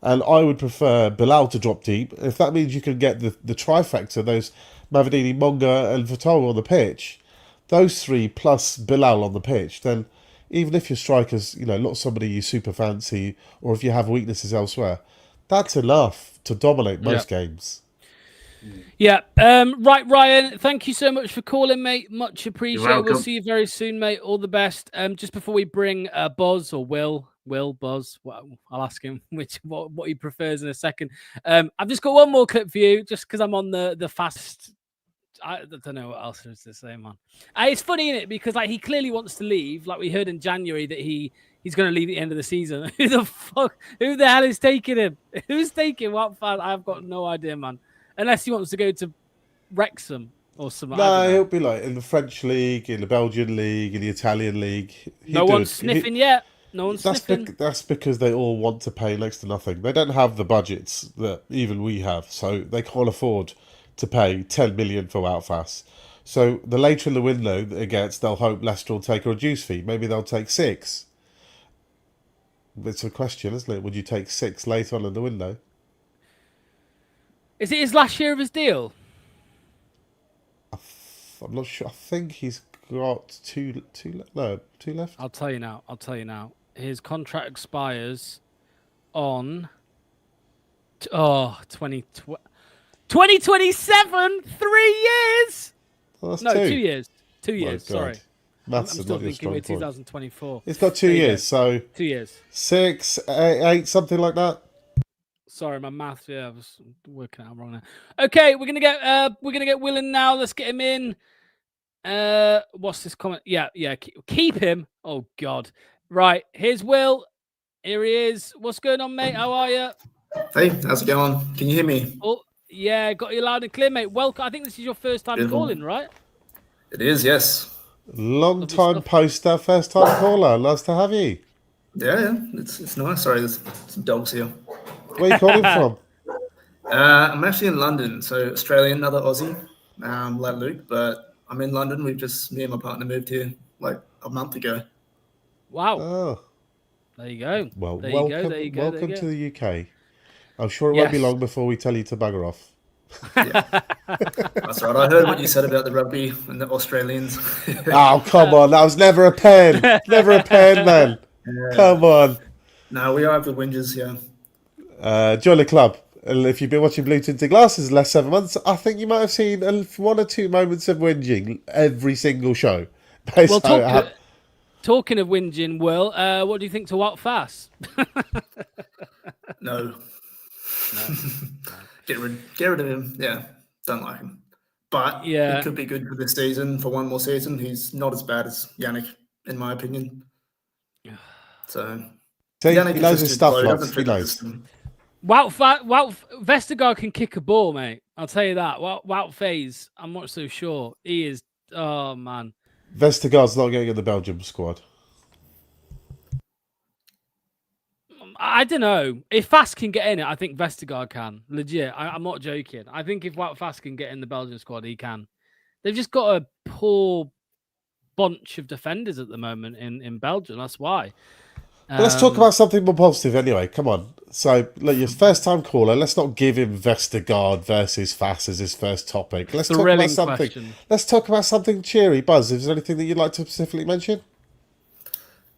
And I would prefer Bilal to drop deep. If that means you can get the trifecta, those Mavididi, Monga and Fatawu on the pitch, those three plus Bilal on the pitch, then even if your strikers, not somebody you super fancy, or if you have weaknesses elsewhere, that's enough to dominate most games. Yeah. Right, Ryan, thank you so much for calling, mate. Much appreciated. We'll see you very soon, mate. All the best. Just before we bring Buzz or Buzz, I'll ask him what he prefers in a second. I've just got one more clip for you, just because I'm on the fast. I don't know what else there is to say, man. It's funny, isn't it? Because he clearly wants to leave. Like we heard in January that he's going to leave at the end of the season. Who the hell is taking him? Who's taking what fan? I've got no idea, man. Unless he wants to go to Wrexham or something. No, he'll be like in the French league, in the Belgian league, in the Italian league. No one's sniffing yet. No one's sniffing. That's because they all want to pay next to nothing. They don't have the budgets that even we have, so they can't afford to pay 10 million for Wout. So the later in the window it gets, they'll hope Leicester will take a reduced fee. Maybe they'll take 6. It's a question, isn't it? Would you take 6 later on in the window? Is it his last year of his deal? I'm not sure. I think he's got two left. I'll tell you now. His contract expires on 2027. 3 years. Well, that's no, 2 years. 2 years. Sorry. I'm still thinking we're 2024. It's got 2 years, so 2 years. 6, 8, something like that. Sorry, my maths. Yeah, I was working out wrong now. Okay, we're gonna get Will in now. Let's get him in. What's this comment? Yeah. Keep him. Oh God. Right. Here's Will. Here he is. What's going on, mate? How are you? Hey, how's it going? Can you hear me? Oh, yeah, got you loud and clear, mate. Welcome. I think this is your first time calling, right? It is, yes. Long time poster, first time caller. Nice to have you. Yeah, it's nice. Sorry, there's some dogs here. Where are you calling from? I'm actually in London, so Australian, another Aussie, like Luke, but I'm in London. Me and my partner moved here like a month ago. Wow. Oh. There you go. Well, there welcome to the UK. I'm sure it won't be long before we tell you to bugger off. Yeah. That's right. I heard what you said about the rugby and the Australians. Oh, come on. That was never a pen. Never a pen, man. Yeah. Come on. No, we are the whingers, yeah. Join the club. And if you've been watching Blue Tinted Glasses the last 7 months, I think you might have seen 1 or 2 moments of whinging every single show. Well, talking of whinging, Will, what do you think to Wout Fass? No. Get rid of him. Yeah, don't like him. But it could be good for this season, for one more season. He's not as bad as Yannick, in my opinion. So Yannick knows his stuff. He knows. Wout Vestergaard can kick a ball, mate. I'll tell you that. Wout Faze, I'm not so sure. He is. Oh man. Vestergaard's not getting in the Belgium squad. I don't know. If Fass can get in it, I think Vestergaard can. Legit. I'm not joking. I think if Wout Fass can get in the Belgian squad, he can. They've just got a poor bunch of defenders at the moment in Belgium. That's why. Let's talk about something more positive anyway. Come on. So, look, your first time caller, let's not give him Vestergaard versus Fass as his first topic. Let's talk about something. Let's talk about something cheery. Buzz, is there anything that you'd like to specifically mention?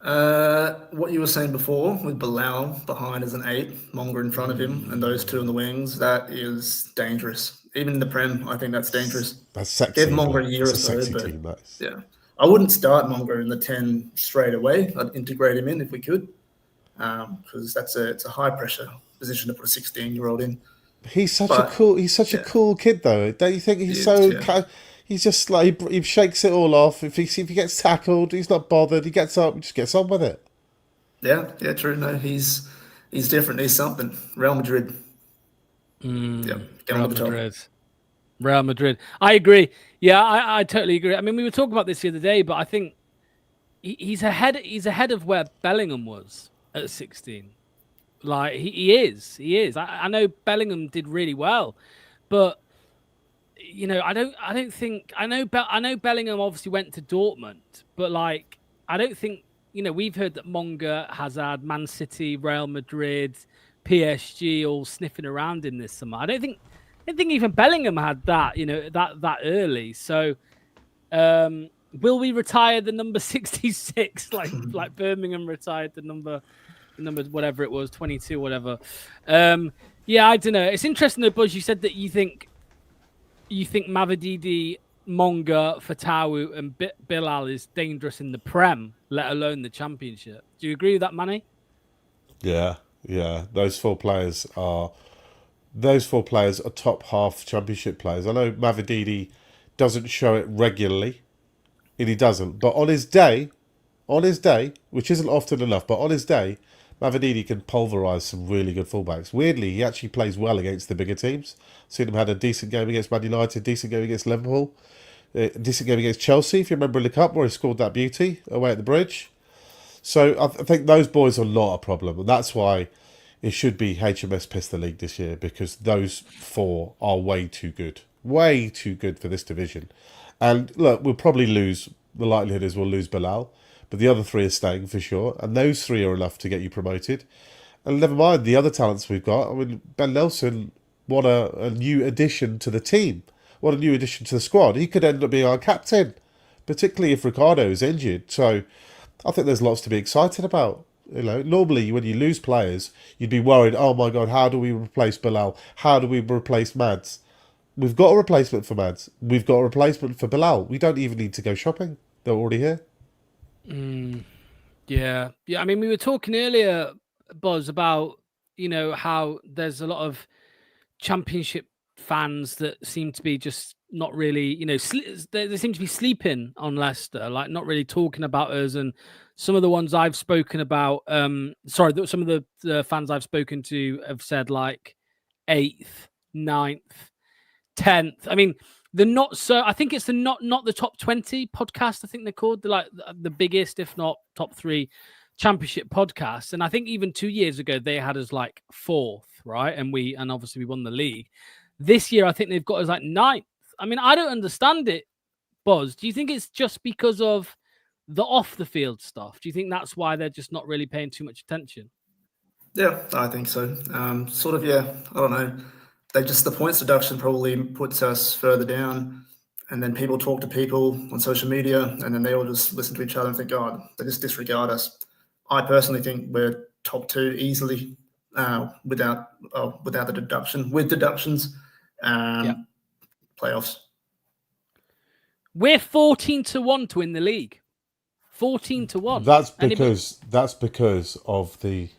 What you were saying before with Bilal behind as an 8, Monga in front of him, and those two on the wings, that is dangerous. Even in the Prem, I think that's dangerous. That's sexy. Give Monga a year or so, sexy but team, yeah. I wouldn't start Monga in the 10 straight away. I'd integrate him in if we could, because it's a high pressure position to put a 16-year-old in. He's such a cool kid, though. Don't you think he's He's just like he shakes it all off. If he gets tackled, he's not bothered. He gets up, just gets on with it. Yeah, true. No, he's different. He's something. Real Madrid. Real Madrid. I agree. Yeah, I totally agree. I mean, we were talking about this the other day, but I think he's ahead. He's ahead of where Bellingham was at 16. Like he is. I know Bellingham did really well, but you know, I don't think I know Bellingham obviously went to Dortmund, but like I don't think, you know, we've heard that Monga, Hazard, Man City, Real Madrid, PSG all sniffing around in this summer. I don't think even Bellingham had that, you know, that early. So will we retire the number 66 like Birmingham retired the number whatever it was, 22 whatever. Yeah, I don't know. It's interesting though, Buzz, you said that you think Mavididi, Monga, Fatawu, and Bilal is dangerous in the Prem, let alone the Championship. Do you agree with that, Manny? Yeah. Those four players are top half Championship players. I know Mavididi doesn't show it regularly, and he doesn't. But on his day, which isn't often enough, but on his day, Mavididi can pulverise some really good fullbacks. Weirdly, he actually plays well against the bigger teams. Seen him had a decent game against Man United, decent game against Liverpool, decent game against Chelsea, if you remember in the Cup, where he scored that beauty away at the Bridge. So I think those boys are not a problem, and that's why it should be HMS Piss the League this year, because those four are way too good for this division. And look, we'll probably lose. The likelihood is we'll lose Bilal, but the other three are staying for sure, and those three are enough to get you promoted. And never mind the other talents we've got. I mean, Ben Nelson, what a new addition to the team. What a new addition to the squad. He could end up being our captain, particularly if Ricardo is injured. So I think there's lots to be excited about. You know, normally when you lose players, you'd be worried, oh my God, how do we replace Bilal? How do we replace Mads? We've got a replacement for Mads. We've got a replacement for Bilal. We don't even need to go shopping. They're already here. Yeah. I mean, we were talking earlier, Buzz, about, you know, how there's a lot of Championship fans that seem to be just not really, you know, they seem to be sleeping on Leicester, like not really talking about us. And some of the ones I've spoken about, some of the fans I've spoken to have said like 8th, 9th, 10th. I mean, I think it's the not the top 20 podcast. I think they're called. They're like the biggest, if not top 3 Championship podcasts. And I think even 2 years ago they had us like 4th, right? And obviously we won the league. This year I think they've got us like 9th. I mean, I don't understand it, Buzz. Do you think it's just because of the off the field stuff? Do you think that's why they're just not really paying too much attention? Yeah, I think so. I don't know. The points deduction probably puts us further down, and then people talk to people on social media, and then they all just listen to each other and think, God, they just disregard us. I personally think we're top 2 easily without the deduction. With deductions, playoffs. We're 14-1 to win the league. 14-1. That's because of the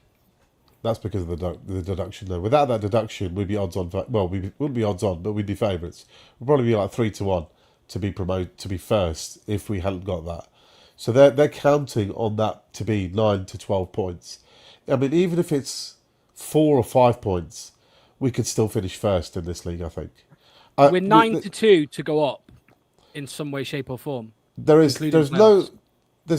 deduction, though. Without that deduction, we'd be odds on. Well, we wouldn't be odds on, but we'd be favourites. We'd probably be like 3-1 to be promoted, to be first, if we hadn't got that. So they're counting on that to be 9 to 12 points. I mean, even if it's 4 or 5 points, we could still finish first in this league, I think. We're 9-2 to go up in some way, shape, or form. There's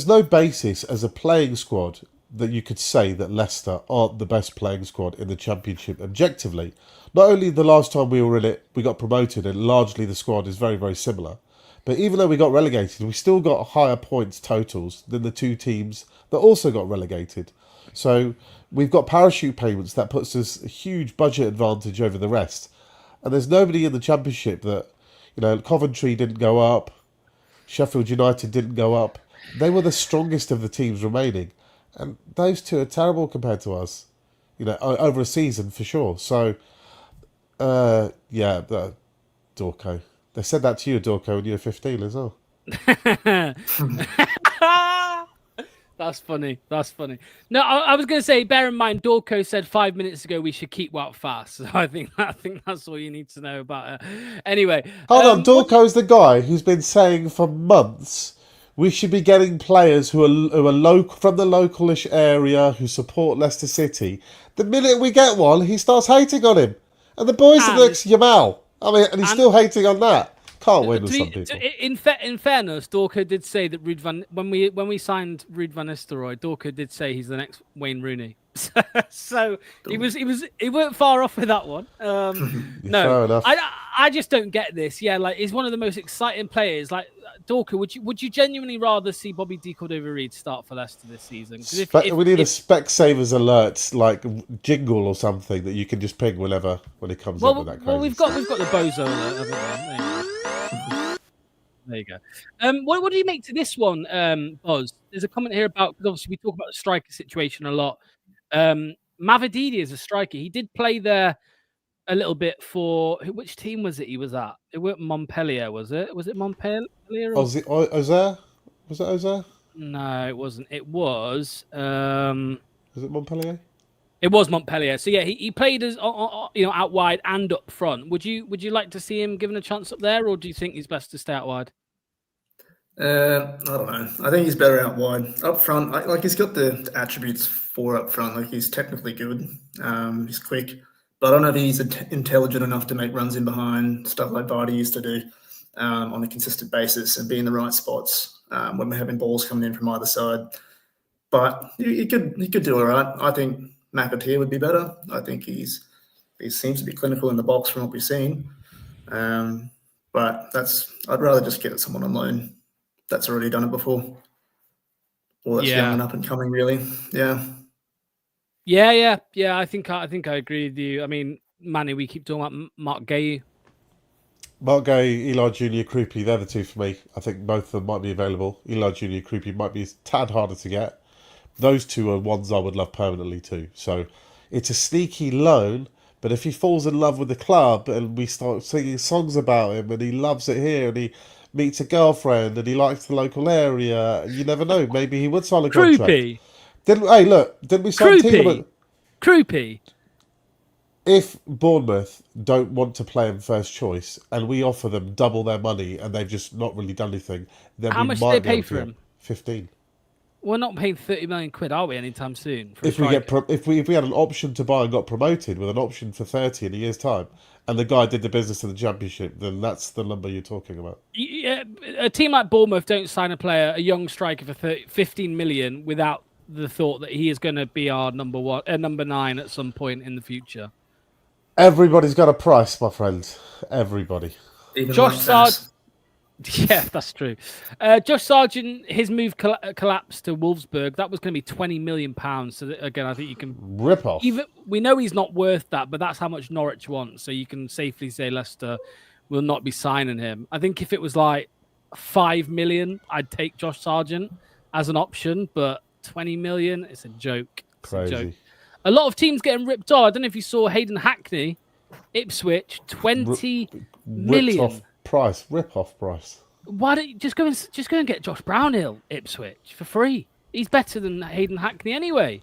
no basis as a playing squad that you could say that Leicester aren't the best playing squad in the Championship objectively. Not only the last time we were in it, we got promoted, and largely the squad is very, very similar. But even though we got relegated, we still got higher points totals than the 2 teams that also got relegated. So we've got parachute payments that puts us a huge budget advantage over the rest. And there's nobody in the Championship that, you know, Coventry didn't go up, Sheffield United didn't go up. They were the strongest of the teams remaining, and those two are terrible compared to us. Over a season for sure. So, Dorco. They said that to you, Dorco, when you were 15 as well. That's funny. No, I was going to say, bear in mind, Dorco said 5 minutes ago we should keep Wout fast. So I think that's all you need to know about it. Anyway. Hold on, Dorco's the guy who's been saying for months we should be getting players who are from the localish area who support Leicester City. The minute we get one, he starts hating on him. And the boys are next Yamal. I mean, and he's still hating on that. Can't win with some people. In fairness, Dorco did say that when we signed Ruud van Nistelrooy, Dorco did say he's the next Wayne Rooney. So he weren't far off with that one. No, fair enough. I just don't get this. Yeah, like he's one of the most exciting players. Like Dorco, would you genuinely rather see Bobby De Cordova-Reid start for Leicester this season? We need a Specsavers alert like jingle or something that you can just ping whenever when it comes up with that. Well, we've got the Bozo alert, haven't we? There you go. What do you make to this one, Boz? There's a comment here about, because obviously we talk about the striker situation a lot. Mavididi is a striker. He did play there a little bit for which team was it? He was at. It weren't Montpellier, was it? Was it Montpellier? Was it Auxerre? Was it Auxerre? No, it wasn't. It was. Was it Montpellier? It was Montpellier. So yeah, he played as out wide and up front. Would you like to see him given a chance up there, or do you think he's best to stay out wide? I don't know. I think he's better out wide. Up front, like he's got the attributes for up front. Like he's technically good. He's quick, but I don't know if he's intelligent enough to make runs in behind, stuff like BY.TO used to do on a consistent basis and be in the right spots when we're having balls coming in from either side. But he could do all right. I think McAteer would be better. I think he seems to be clinical in the box from what we've seen. But I'd rather just get someone on loan that's already done it before, or that's young and up and coming. Really, yeah. I think I agree with you. I mean, Manny, we keep talking about Mark Gay, Eli Junior, Krupi. They're the two for me. I think both of them might be available. Eli Junior, Krupi might be a tad harder to get. Those two are ones I would love permanently too. So it's a sneaky loan, but if he falls in love with the club and we start singing songs about him and he loves it here and he meets a girlfriend and he likes the local area, you never know. Maybe he would sign a contract. Didn't we sign Tielemans? Krupi. If Bournemouth don't want to play him first choice and we offer them double their money and they've just not really done anything, then how much do they pay for him? 15. We're not paying 30 million quid, are we, anytime soon? If we had an option to buy and got promoted with an option for 30 in a year's time, and the guy did the business in the Championship, then that's the number you're talking about. Yeah, a team like Bournemouth don't sign a young striker for 15 million without the thought that he is going to be our number 9 at some point in the future. Everybody's got a price, my friend. Everybody. Even Josh Sargent. Yeah, that's true. Josh Sargent, his move collapsed to Wolfsburg. That was going to be £20 million. So again, I think you can rip off. We know he's not worth that, but that's how much Norwich wants. So you can safely say Leicester will not be signing him. I think if it was like 5 million, I'd take Josh Sargent as an option, but 20 million, it's a joke. Crazy. A lot of teams getting ripped off. I don't know if you saw Hayden Hackney, Ipswich, 20 million. Rip-off price. Why don't you just go and get Josh Brownhill, Ipswich, for free? He's better than Hayden Hackney anyway.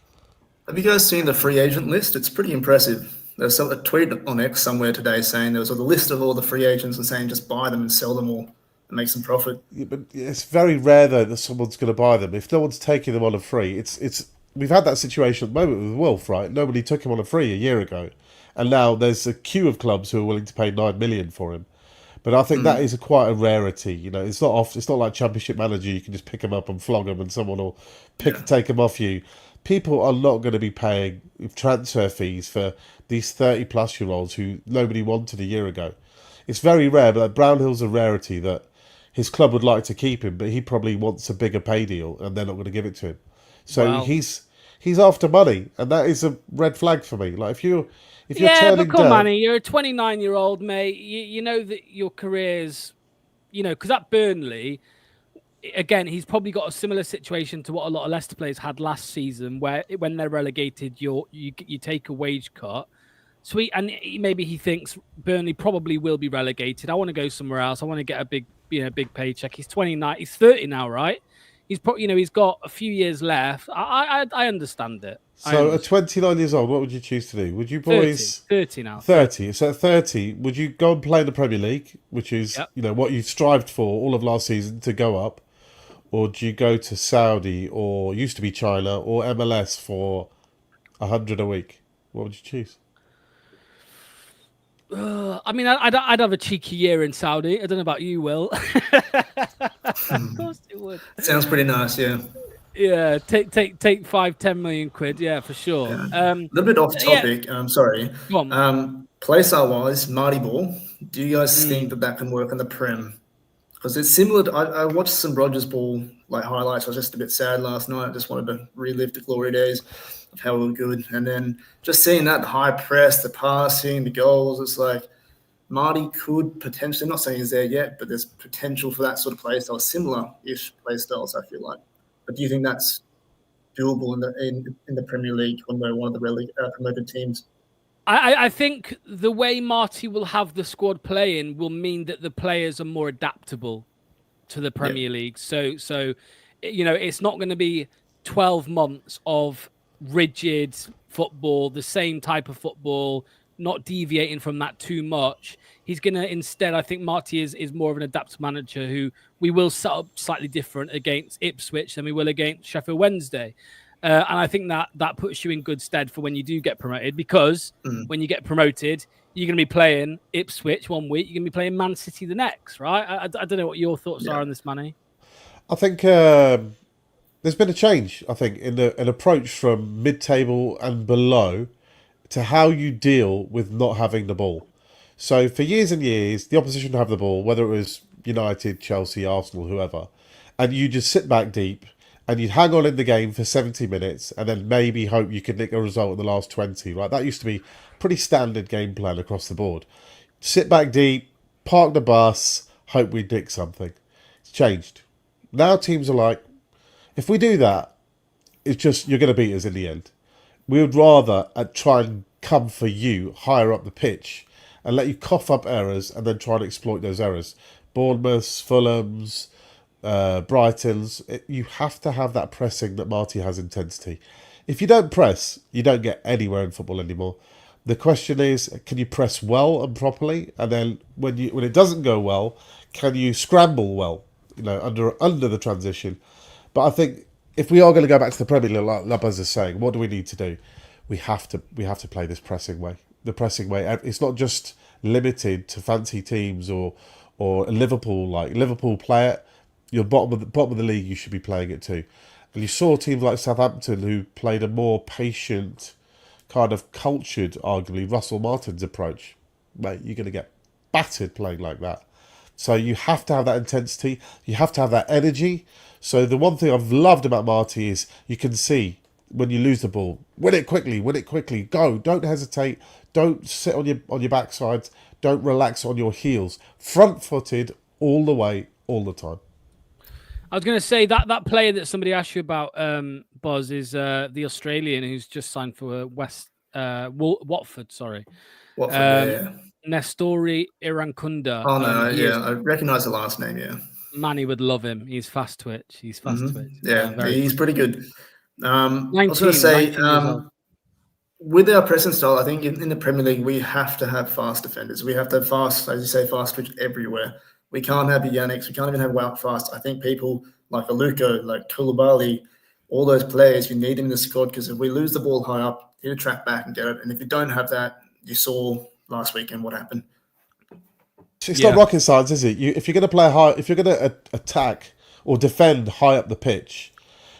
Have you guys seen the free agent list? It's pretty impressive. There's a tweet on X somewhere today saying there was a list of all the free agents and saying just buy them and sell them all and make some profit. Yeah, but it's very rare though that someone's going to buy them. If no one's taking them on a free, it's we've had that situation at the moment with Wolf, right? Nobody took him on a free a year ago, and now there's a queue of clubs who are willing to pay 9 million for him. But I think that is quite a rarity. You know, it's not like Championship Manager. You can just pick them up and flog them, and someone will take them off you. People are not going to be paying transfer fees for these 30-plus-year-olds who nobody wanted a year ago. It's very rare, but Brownhill's a rarity that his club would like to keep him, but he probably wants a bigger pay deal, and they're not going to give it to him. So he's after money, and that is a red flag for me. Like if you're turning but come down, on, Manny, you're a 29-year-old mate. You know that your career's, because at Burnley, again, he's probably got a similar situation to what a lot of Leicester players had last season, where when they're relegated, you take a wage cut. Maybe he thinks Burnley probably will be relegated. I want to go somewhere else. I want to get a big paycheck. He's 29. He's 30 now, right? He's probably, he's got a few years left. I understand it. So at 29 years old, what would you choose to do? Would you boys 30 now? 30. So at 30, would you go and play in the Premier League, which is what you've strived for all of last season to go up, or do you go to Saudi or used to be China or MLS for 100 a week? What would you choose? I mean, I'd have a cheeky year in Saudi. I don't know about you, Will. Of course it would. Sounds pretty nice, yeah. Yeah, take 5-10 million quid, yeah, for sure. Yeah. A little bit off topic. Sorry. Go on. Play style wise, Marty Ball. Do you guys think that can work on the Prem? Because it's similar. I watched some Rogers Ball highlights. I was just a bit sad last night. I just wanted to relive the glory days of how we were good. And then just seeing that high press, the passing, the goals, it's like Marty could potentially, not saying he's there yet, but there's potential for that sort of play style, similar-ish play styles, I feel like. But do you think that's doable in the Premier League when we're one of the promoted teams? I think the way Marty will have the squad playing will mean that the players are more adaptable to the Premier League. So it's not going to be 12 months of rigid football, the same type of football, not deviating from that too much. He's going to instead, I think Marty is more of an adaptive manager who we will set up slightly different against Ipswich than we will against Sheffield Wednesday. And I think that puts you in good stead for when you do get promoted, because when you get promoted, you're going to be playing Ipswich one week, you're going to be playing Man City the next, right? I don't know what your thoughts are on this, Manny. I think there's been a change, I think, in an approach from mid-table and below to how you deal with not having the ball. So for years and years, the opposition would have the ball, whether it was United, Chelsea, Arsenal, whoever, and you just sit back deep and you'd hang on in the game for 70 minutes and then maybe hope you could nick a result in the last 20, right? That used to be pretty standard game plan across the board. Sit back deep, park the bus, hope we nick something. It's changed. Now teams are like, if we do that, it's just, you're going to beat us in the end. We would rather try and come for you higher up the pitch and let you cough up errors and then try and exploit those errors. Bournemouth's, Fulham's, Brighton's, you have to have that pressing that Marty has intensity. If you don't press, you don't get anywhere in football anymore. The question is, can you press well and properly? And then when it doesn't go well, can you scramble well, under the transition? But I think if we are going to go back to the Premier League, like Buzz is saying, what do we need to do? We have to play this pressing way. The pressing way. It's not just limited to fancy teams or Liverpool. Like Liverpool play it. You're bottom of the league. You should be playing it too. And you saw teams like Southampton who played a more patient, kind of cultured, arguably Russell Martin's approach. Mate, you're going to get battered playing like that. So you have to have that intensity. You have to have that energy. So the one thing I've loved about Marty is you can see when you lose the ball, win it quickly, go. Don't hesitate. Don't sit on your backside. Don't relax on your heels. Front-footed all the way, all the time. I was going to say that player that somebody asked you about, Buzz, is the Australian who's just signed for Watford. Sorry, Watford. Nestori Irankunda. Oh no, I recognise the last name. Yeah, Manny would love him. He's fast twitch. Yeah, he's pretty good. I was going to say, with our pressing style, I think in the Premier League we have to have fast defenders. We have to have fast, as you say, fast twitch everywhere. We can't have Yannicks. We can't even have Wout fast. I think people like Aluko, like Koulibaly, all those players, you need them in the squad, because if we lose the ball high up, you need to track back and get it. And if you don't have that, you saw last weekend what happened. It's not rocket science, is it? If you're going to play high, if you're going to attack or defend high up the pitch,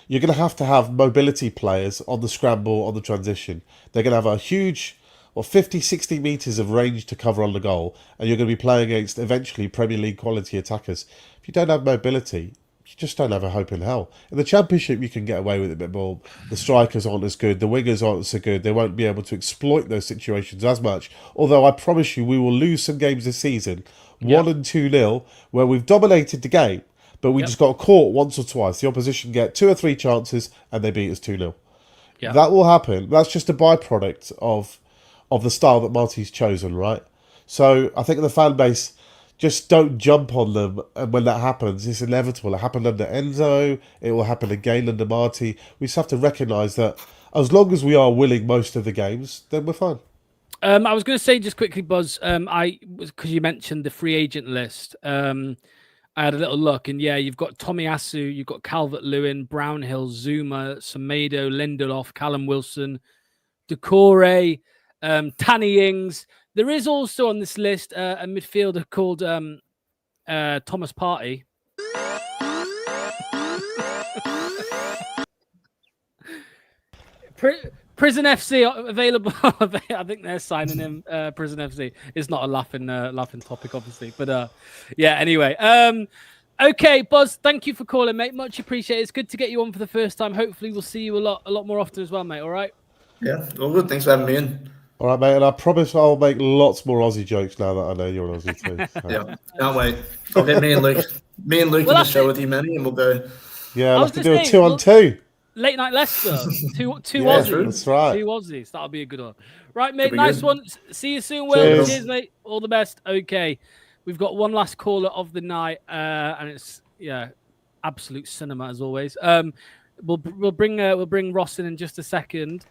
you're going to have mobility players on the scramble, on the transition. They're going to have a huge 50, 60 metres of range to cover on the goal, and you're going to be playing against eventually Premier League quality attackers. If you don't have mobility, you just don't have a hope in hell. In the Championship, you can get away with it a bit more. The strikers aren't as good. The wingers aren't so good. They won't be able to exploit those situations as much. Although I promise you, we will lose some games this season, 1 and 2-0, where we've dominated the game, but we just got caught once or twice. The opposition get 2 or 3 chances and they beat us 2-0. Yeah. That will happen. That's just a byproduct of the style that Marty's chosen, right? So I think the fan base just don't jump on them, and when that happens, it's inevitable. It happened under Enzo. It will happen again under Marty. We just have to recognise that as long as we are winning most of the games, then we're fine. I was going to say just quickly, Buzz. Because you mentioned the free agent list. I had a little look, and yeah, you've got Tomiyasu, you've got Calvert-Lewin, Brownhill, Zuma, Semedo, Lindelof, Callum Wilson, Decore, Danny Ings. There is also on this list a midfielder called Thomas Partey. Prison FC available. I think they're signing him. Prison FC. It's not a laughing topic, obviously, but yeah. Anyway, okay, Buzz. Thank you for calling, mate. Much appreciated. It's good to get you on for the first time. Hopefully, we'll see you a lot more often as well, mate. All right. Yeah, all good. Thanks for having me in. All right, mate, and I promise I'll make lots more Aussie jokes now that I know you're an Aussie too. So. Yeah, can't wait. I'll get me and Luke in the show with you, Manny, and we'll go. Yeah, I'll have to do a 2-on-2. Late night Leicester, two Yeah, Aussies. that's right. 2 Aussies. That'll be a good one. Right, mate. Nice one. See you soon, Will. Cheers, mate. All the best. Okay, we've got one last caller of the night, and it's absolute cinema as always. We'll bring Ross in just a second.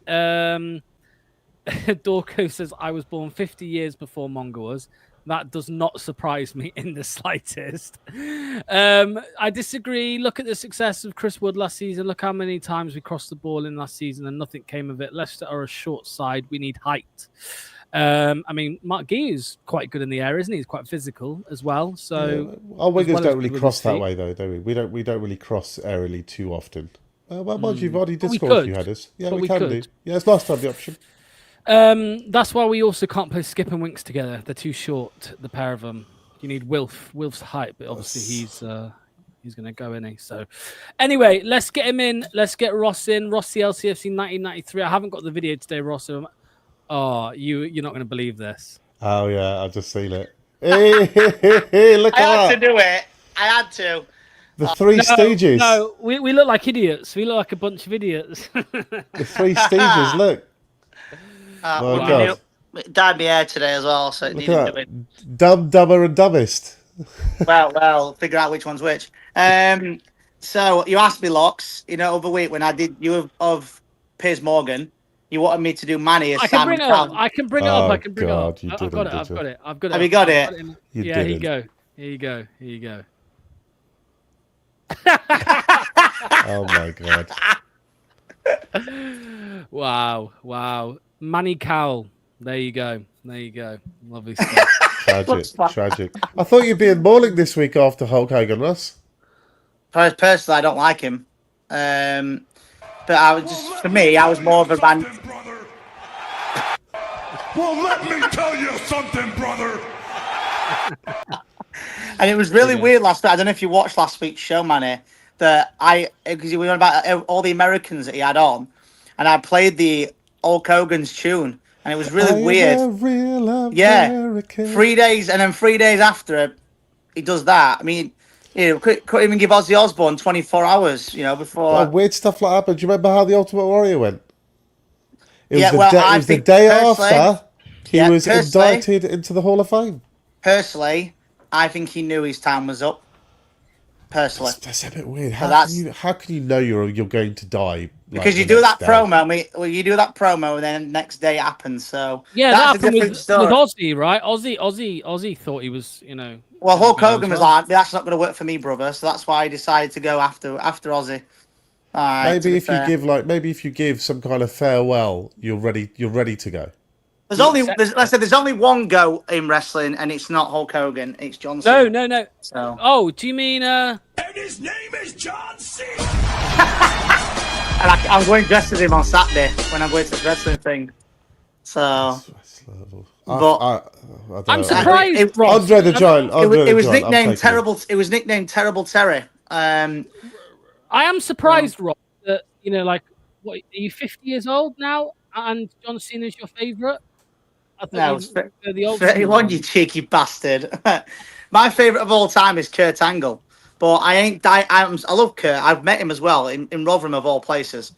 Dorco says I was born 50 years before Mongo was. That does not surprise me in the slightest. I disagree. Look at the success of Chris Wood last season. Look how many times we crossed the ball in last season and nothing came of it. Leicester are a short side. We need height. I mean, Mark Gee is quite good in the air, isn't he? He's quite physical as well. So our wingers don't really cross that way, though, do we? We don't really cross aerially too often. Well, mind you, Vardy did score a few headers. Yeah, we can do. Yeah, it's nice to have the option. That's why we also can't play Skip and Winks together. They're too short, the pair of them. You need Wilf. Wilf's height, but obviously he's going to go in. So anyway, let's get him in. Let's get Ross in. Ross the LCFC 1993. I haven't got the video today, Ross. So you're not going to believe this. Oh yeah, I've just seen it. Hey, look at that! I had to do it. I had to. The Three Stooges. No, we look like idiots. We look like a bunch of idiots. The Three Stooges. Look. It dyed my hair today as well, so it needed doing. Dumb, Dumber, and Dumbest. Well, figure out which one's which. So you asked me, Locks, over week when I did you of Piers Morgan, you wanted me to do Manny as Sam. I can bring it up. I've got it. Have you got it? Yeah, here you go. Oh my god. Wow. Manny Cowell. There you go. Lovely stuff. Tragic. I thought you'd be in mourning this week after Hulk Hogan, Russ. Personally, I don't like him. But I was more of a man. Well, let me tell you something, brother. And it was really weird last night. I don't know if you watched last week's show, Manny. Because we were about all the Americans that he had on, and I played the Hulk Hogan's tune, and it was really weird. Yeah, 3 days, and then 3 days after he does that. I mean, couldn't even give Ozzy Osbourne 24 hours, before. Weird stuff like that. But do you remember how the Ultimate Warrior went? It was the day after he was indicted into the Hall of Fame. Personally, I think he knew his time was up. Personally, that's a bit weird. How can you know you're going to die? Because you do that promo, you do that promo, and then next day it happens. So yeah, that happened with Ozzy, right? Ozzy thought he was, Well, Hulk Hogan was like, "That's not going to work for me, brother." So that's why I decided to go after Ozzy. Maybe if you give some kind of farewell, you're ready to go. There's only one go in wrestling, and it's not Hulk Hogan. It's John Cena. No. So. Do you mean? And his name is John Cena. And I'm going dressed as him on Saturday when I'm going to this wrestling thing. So. I'm surprised. Andre the Giant. It was nicknamed Terrible. It was nicknamed Terrible Terry. I am surprised, Rob. That what are you 50 years old now, and John Cena's your favourite? No, 31, you cheeky bastard. My favourite of all time is Kurt Angle. But I love Kurt. I've met him as well in Rotherham of all places.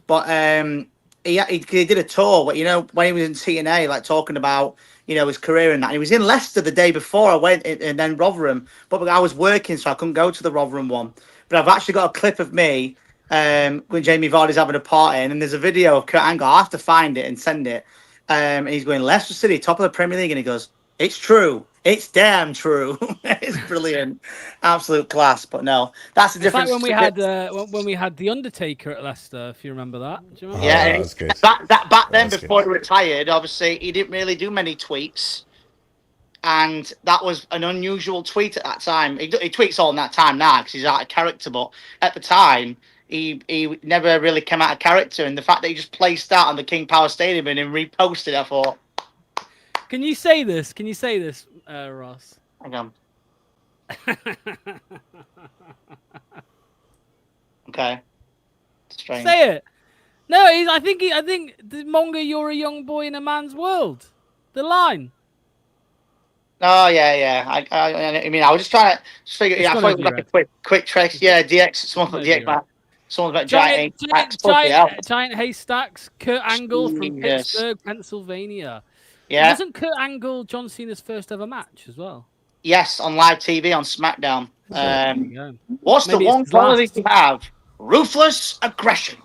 But he did a tour, when he was in TNA, like talking about his career and that. And he was in Leicester the day before I went, and then Rotherham. But I was working, so I couldn't go to the Rotherham one. But I've actually got a clip of me when Jamie Vardy's having a party, and there's a video of Kurt Angle. I'll have to find it and send it. And he's going, Leicester City, top of the Premier League, and he goes, "It's true. It's damn true." It's brilliant, absolute class. But no, that's the difference. It's like when we had the Undertaker at Leicester, if you remember that. Do you remember? Yeah, that was good. That back then, before he retired, obviously he didn't really do many tweets, and that was an unusual tweet at that time. He tweets all in that time now because he's out of character, but at the time he never really came out of character, and the fact that he just placed out on the King Power Stadium and then reposted, I thought. Can you say this? Ross? Hang on. Okay. Strange. Say it. No, I think the Monga, you're a young boy in a man's world. The line. Oh yeah. I mean, I was just trying to figure. I thought it was like a quick trick. Yeah, DX. Someone's about giant haystacks. Kurt Angle from Pittsburgh, Pennsylvania. Yeah. Wasn't Kurt Angle John Cena's first ever match as well? Yes, on live TV on SmackDown. What's the one quality you have? Ruthless aggression.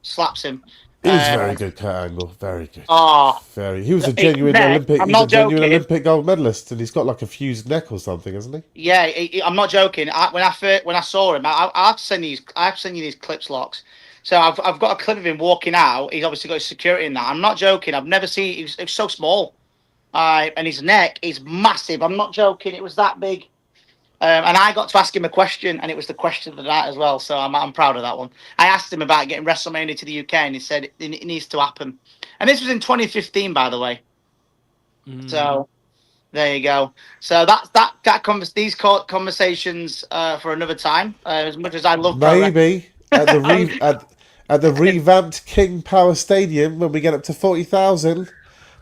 Slaps him. He was very good, Kurt Angle. Very good. Oh, he was a genuine Olympic. I'm not joking. Olympic gold medalist, and he's got like a fused neck or something, hasn't he? Yeah, I'm not joking. When I saw him, I have to send you these clips, Locks. So I've got a clip of him walking out. He's obviously got his security in that. I'm not joking. I've never seen. He was so small, and his neck is massive. I'm not joking. It was that big. And I got to ask him a question, and it was the question of the night as well. So I'm proud of that one. I asked him about getting WrestleMania to the UK, and he said it needs to happen. And this was in 2015, by the way. So there you go. So these conversations for another time. As much as I love maybe at the revamped King Power Stadium when we get up to 40,000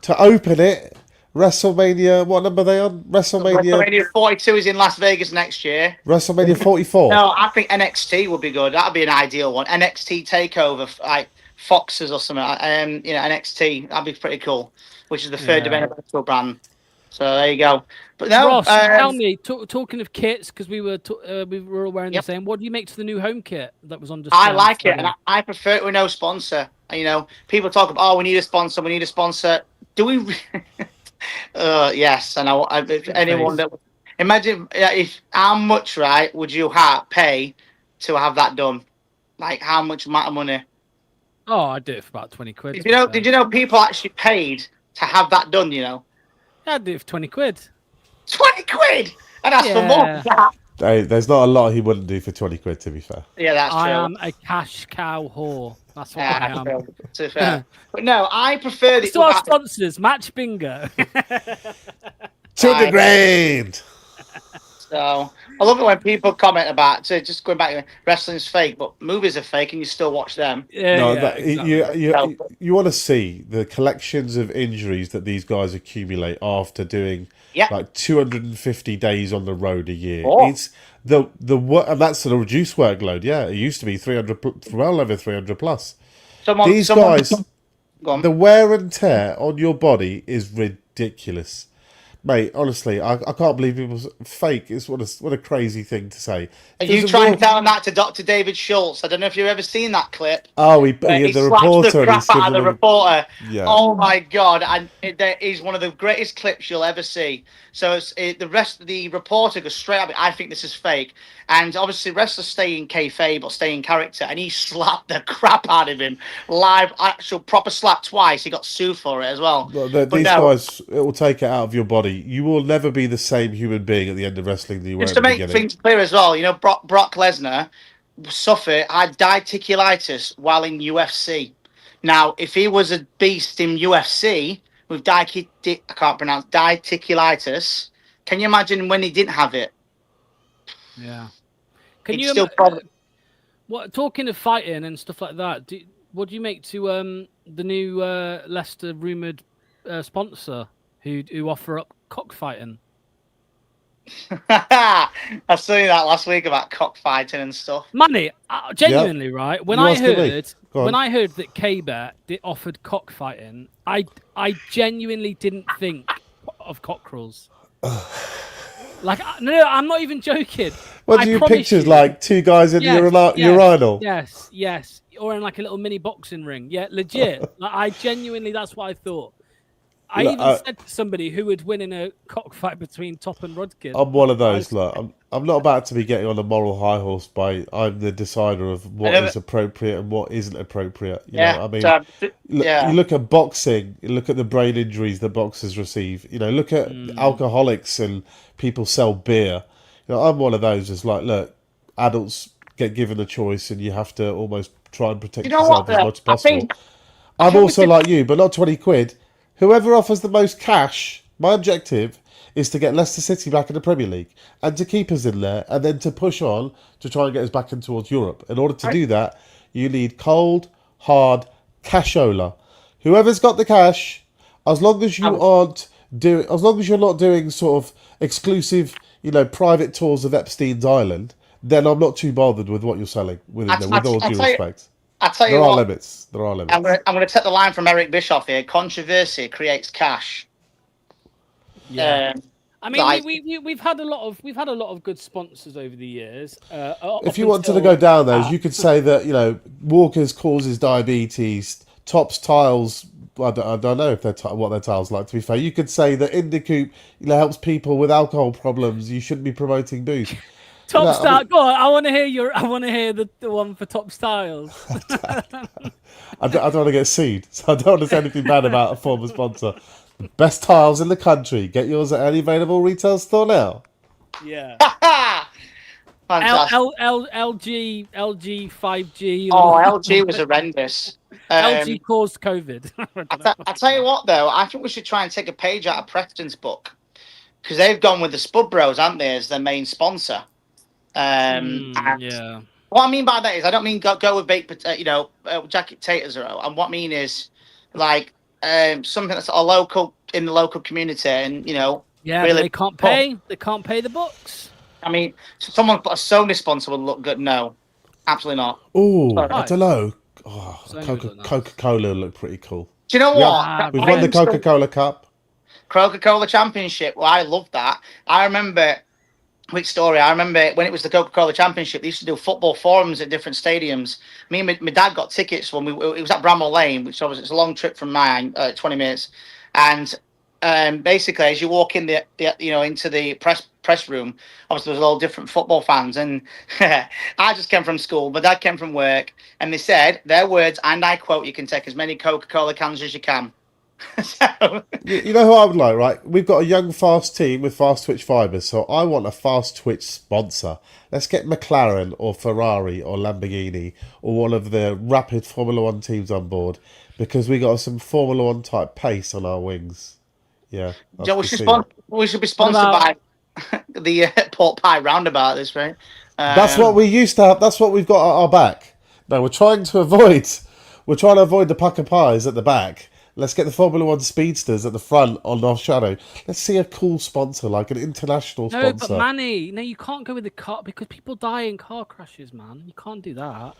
to open it. WrestleMania, what number are they on? WrestleMania 42 is in Las Vegas next year. WrestleMania 44. No, I think NXT would be good. That'd be an ideal one. NXT takeover, like Foxes or something. NXT, that'd be pretty cool. Which is the third developmental brand. So there you go. But no, Ross, tell me, talking of kits, because we were all wearing the same. What do you make to the new home kit that was on display? I like it, and I prefer it with no sponsor. People talk about, we need a sponsor. Do we? Yes, and anyone that imagine if how much would you pay to have that done? Like how much amount of money? Oh, I'd do it for about 20 quid. Did you know people actually paid to have that done? I'd do it for 20 quid. 20 quid, and that's for more. There's not a lot he wouldn't do for 20 quid, to be fair. Yeah, that's true. I am a cash cow whore. That's what I am. Too fair. But no, I prefer it. So our sponsors, Match Bingo. 200 grand. So I love it when people comment about. So just going back, wrestling's fake, but movies are fake, and you still watch them. Exactly. You want to see the collections of injuries that these guys accumulate after doing like 250 days on the road a year. Oh. It's and that's a reduced workload. Yeah, it used to be 300, well over 300 plus. These guys, the wear and tear on your body is ridiculous. Mate, honestly, I can't believe people's fake. It's what a crazy thing to say. Are you trying to tell that to Dr. David Schultz? I don't know if you've ever seen that clip. Oh, he the reporter. The crap out of the reporter. Yeah. Oh my god! And that is one of the greatest clips you'll ever see. So the rest of the reporter goes straight up. I think this is fake. And obviously, wrestlers stay in kayfabe or stay in character. And he slapped the crap out of him live, actual proper slap twice. He got sued for it as well. These guys, it will take it out of your body. You will never be the same human being at the end of wrestling that you were at the beginning. Just to make things clear as well, Brock Lesnar had diverticulitis while in UFC. Now, if he was a beast in UFC with diverticulitis, can you imagine when he didn't have it? Yeah. Can you talking of fighting and stuff like that? What do you make to the new Leicester rumored sponsor who offer up cockfighting? I saw you that last week about cockfighting and stuff. Manny, genuinely, right? When You I asking me? Go on. heard that Kaber offered cockfighting, I genuinely didn't think of cockerels. Like, no, I'm not even joking. What do you pictures like two guys in the urinal? Yes, or in like a little mini boxing ring. Yeah, legit. Like, I genuinely, that's what I thought. I even said to somebody who would win in a cockfight between Top and Rodkin. I'm one of those. Look, I'm not about to be getting on a moral high horse I'm the decider of what is appropriate and what isn't appropriate. You know what I mean? You look at boxing, you look at the brain injuries that boxers receive. You know, look at alcoholics and people sell beer. You know, I'm one of those. It's like, look, adults get given a choice, and you have to almost try and protect yourself as much as possible. I'm also like you, but not 20 quid. Whoever offers the most cash, my objective is to get Leicester City back in the Premier League and to keep us in there and then to push on to try and get us back in towards Europe. In order to do that, you need cold, hard cashola. Whoever's got the cash, as long as you're not doing sort of exclusive, private tours of Epstein's Island, then I'm not too bothered with what you're selling with all due respect. I'll tell you There are limits. I'm going to take the line from Eric Bischoff here. Controversy creates cash. Yeah. I mean, we've had a lot of good sponsors over the years. If you wanted to go down those, you could say that Walker's causes diabetes. Top's tiles. I don't know if what their tiles like. To be fair, you could say that Indicoop helps people with alcohol problems. You shouldn't be promoting booze. Top Style, go on. I want to hear the one for Top Styles. I don't want to get sued, so I don't want to say anything bad about a former sponsor. The best tiles in the country. Get yours at any available retail store now. Yeah. Fantastic. LG 5G. LG was horrendous. LG caused COVID. I tell you what, though, I think we should try and take a page out of Preston's book, because they've gone with the Spud Bros, haven't they, as their main sponsor. Yeah. What I mean by that is, I don't mean go with baked potato, jacket taters, and what I mean is like something that's local in the local community, and really they can't pay. They can't pay the books. I mean, someone put a Sony sponsor would look good. No, absolutely not. Oh, I don't know. Oh, Coca-Cola look pretty cool. Do you know what? We've won the Coca-Cola Cup. Coca-Cola Championship. Well, I love that. I remember. Quick story. I remember when it was the Coca-Cola Championship, they used to do football forums at different stadiums. Me and my dad got tickets when it was at Bramall Lane, which it's a long trip from mine, 20 minutes. And basically, as you walk in into the press room, obviously there's all different football fans. And I just came from school, my dad came from work, and they said their words, and I quote, "You can take as many Coca-Cola cans as you can." So, you know who I would like, right? We've got a young, fast team with fast twitch fibres, so I want a fast twitch sponsor. Let's get McLaren or Ferrari or Lamborghini or one of the rapid Formula 1 teams on board, because we got some Formula 1 type pace on our wings. Yeah. We should be sponsored by the Port Pie Roundabout this, right? That's what we used to have. That's what we've got at our back. No, we're trying to avoid the pack of pies at the back. Let's get the Formula 1 speedsters at the front on our shadow. Let's see a cool sponsor, like an international sponsor. No, but Manny, you can't go with the car because people die in car crashes, man. You can't do that.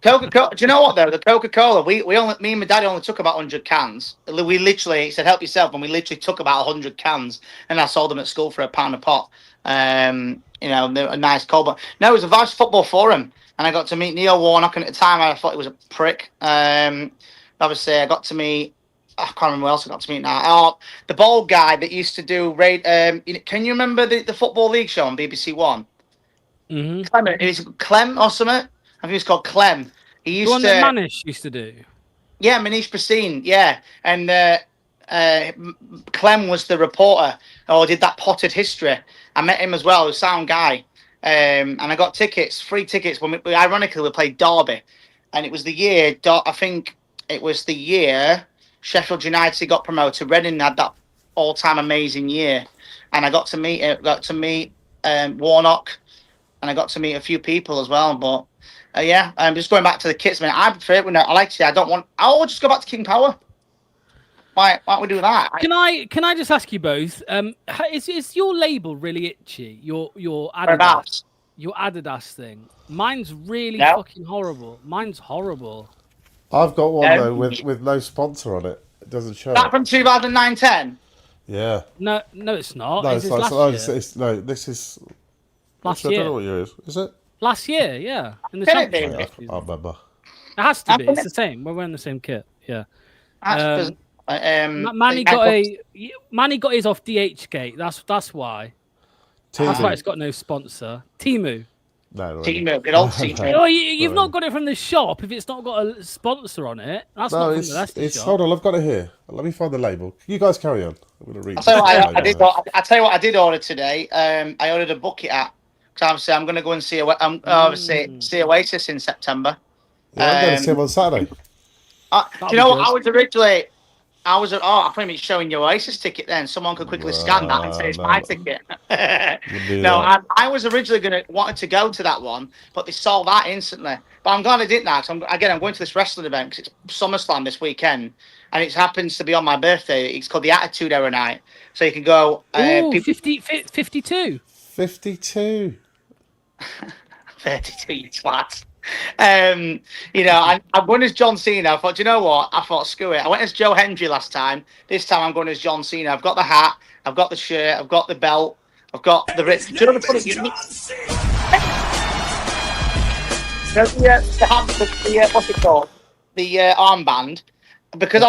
Coca-Cola. Do you know what though? The Coca-Cola. Me and my daddy only took about 100 cans. We literally, he said, "Help yourself," and we literally took about 100 cans, and I sold them at school for £1 a pot. They're a nice cold. But no, it was a Vice Football Forum, and I got to meet Neil Warnock, and at the time I thought he was a prick. Obviously, I got to meet. I can't remember who else I got to meet now. Oh, the bald guy that used to do can you remember the Football League show on BBC One? Mm-hmm. It was Clem or something. I think it was called Clem. He used the one that Manish used to do. Yeah, Manish Prasine. Yeah, and Clem was the reporter. Did that potted history. I met him as well. He was a sound guy, and I got free tickets when ironically we played Derby, and it was the year. I think it was the year Sheffield United got promoted. Reading had that all-time amazing year, and I got to meet Warnock, and I got to meet a few people as well. But I'm just going back to the kits. I prefer it when I like to say I will just go back to King Power. Why don't we do that? Can I just ask you both? Is your label really itchy? Your Adidas thing. Mine's really fucking horrible. Mine's horrible. I've got one though with no sponsor on it. It doesn't show. That from 2009-10. Yeah. No, it's not. No, This is last year. This is last I year. don't know what year it is. Is it? Last year, yeah. In the Can it be? championship. I remember. It has to be. It's the same. We're wearing the same kit. Yeah. That's Manny got his off DHgate. That's why. That's why it's got no sponsor. Timu. No, Timu, good old Timu. Oh, you've not got it from the shop if it's not got a sponsor on it. That's not from the Leicester shop. Hold on, I've got it here. Let me find the label. You guys carry on. I'm going to read. I'll tell you what I did order today. I ordered a bucket hat. Because obviously I'm going to go and see see Oasis in September. Yeah, I'm going to see him on Saturday. Do you know what? I thought you showing your Oasis ticket then. Someone could quickly scan that and say it's my ticket. No, I was originally wanted to go to that one, but they sold that instantly. But I'm glad I didn't now, because I'm going to this wrestling event because it's SummerSlam this weekend, and it happens to be on my birthday. It's called the Attitude Era Night. So you can go... 52. 52. 32, you twat. I'm going as John Cena. I thought, do you know what? I thought, screw it. I went as Joe Hendry last time. This time I'm going as John Cena. I've got the hat, I've got the shirt, I've got the belt, I've got the wrist. Do you know the what's it called? The armband. Because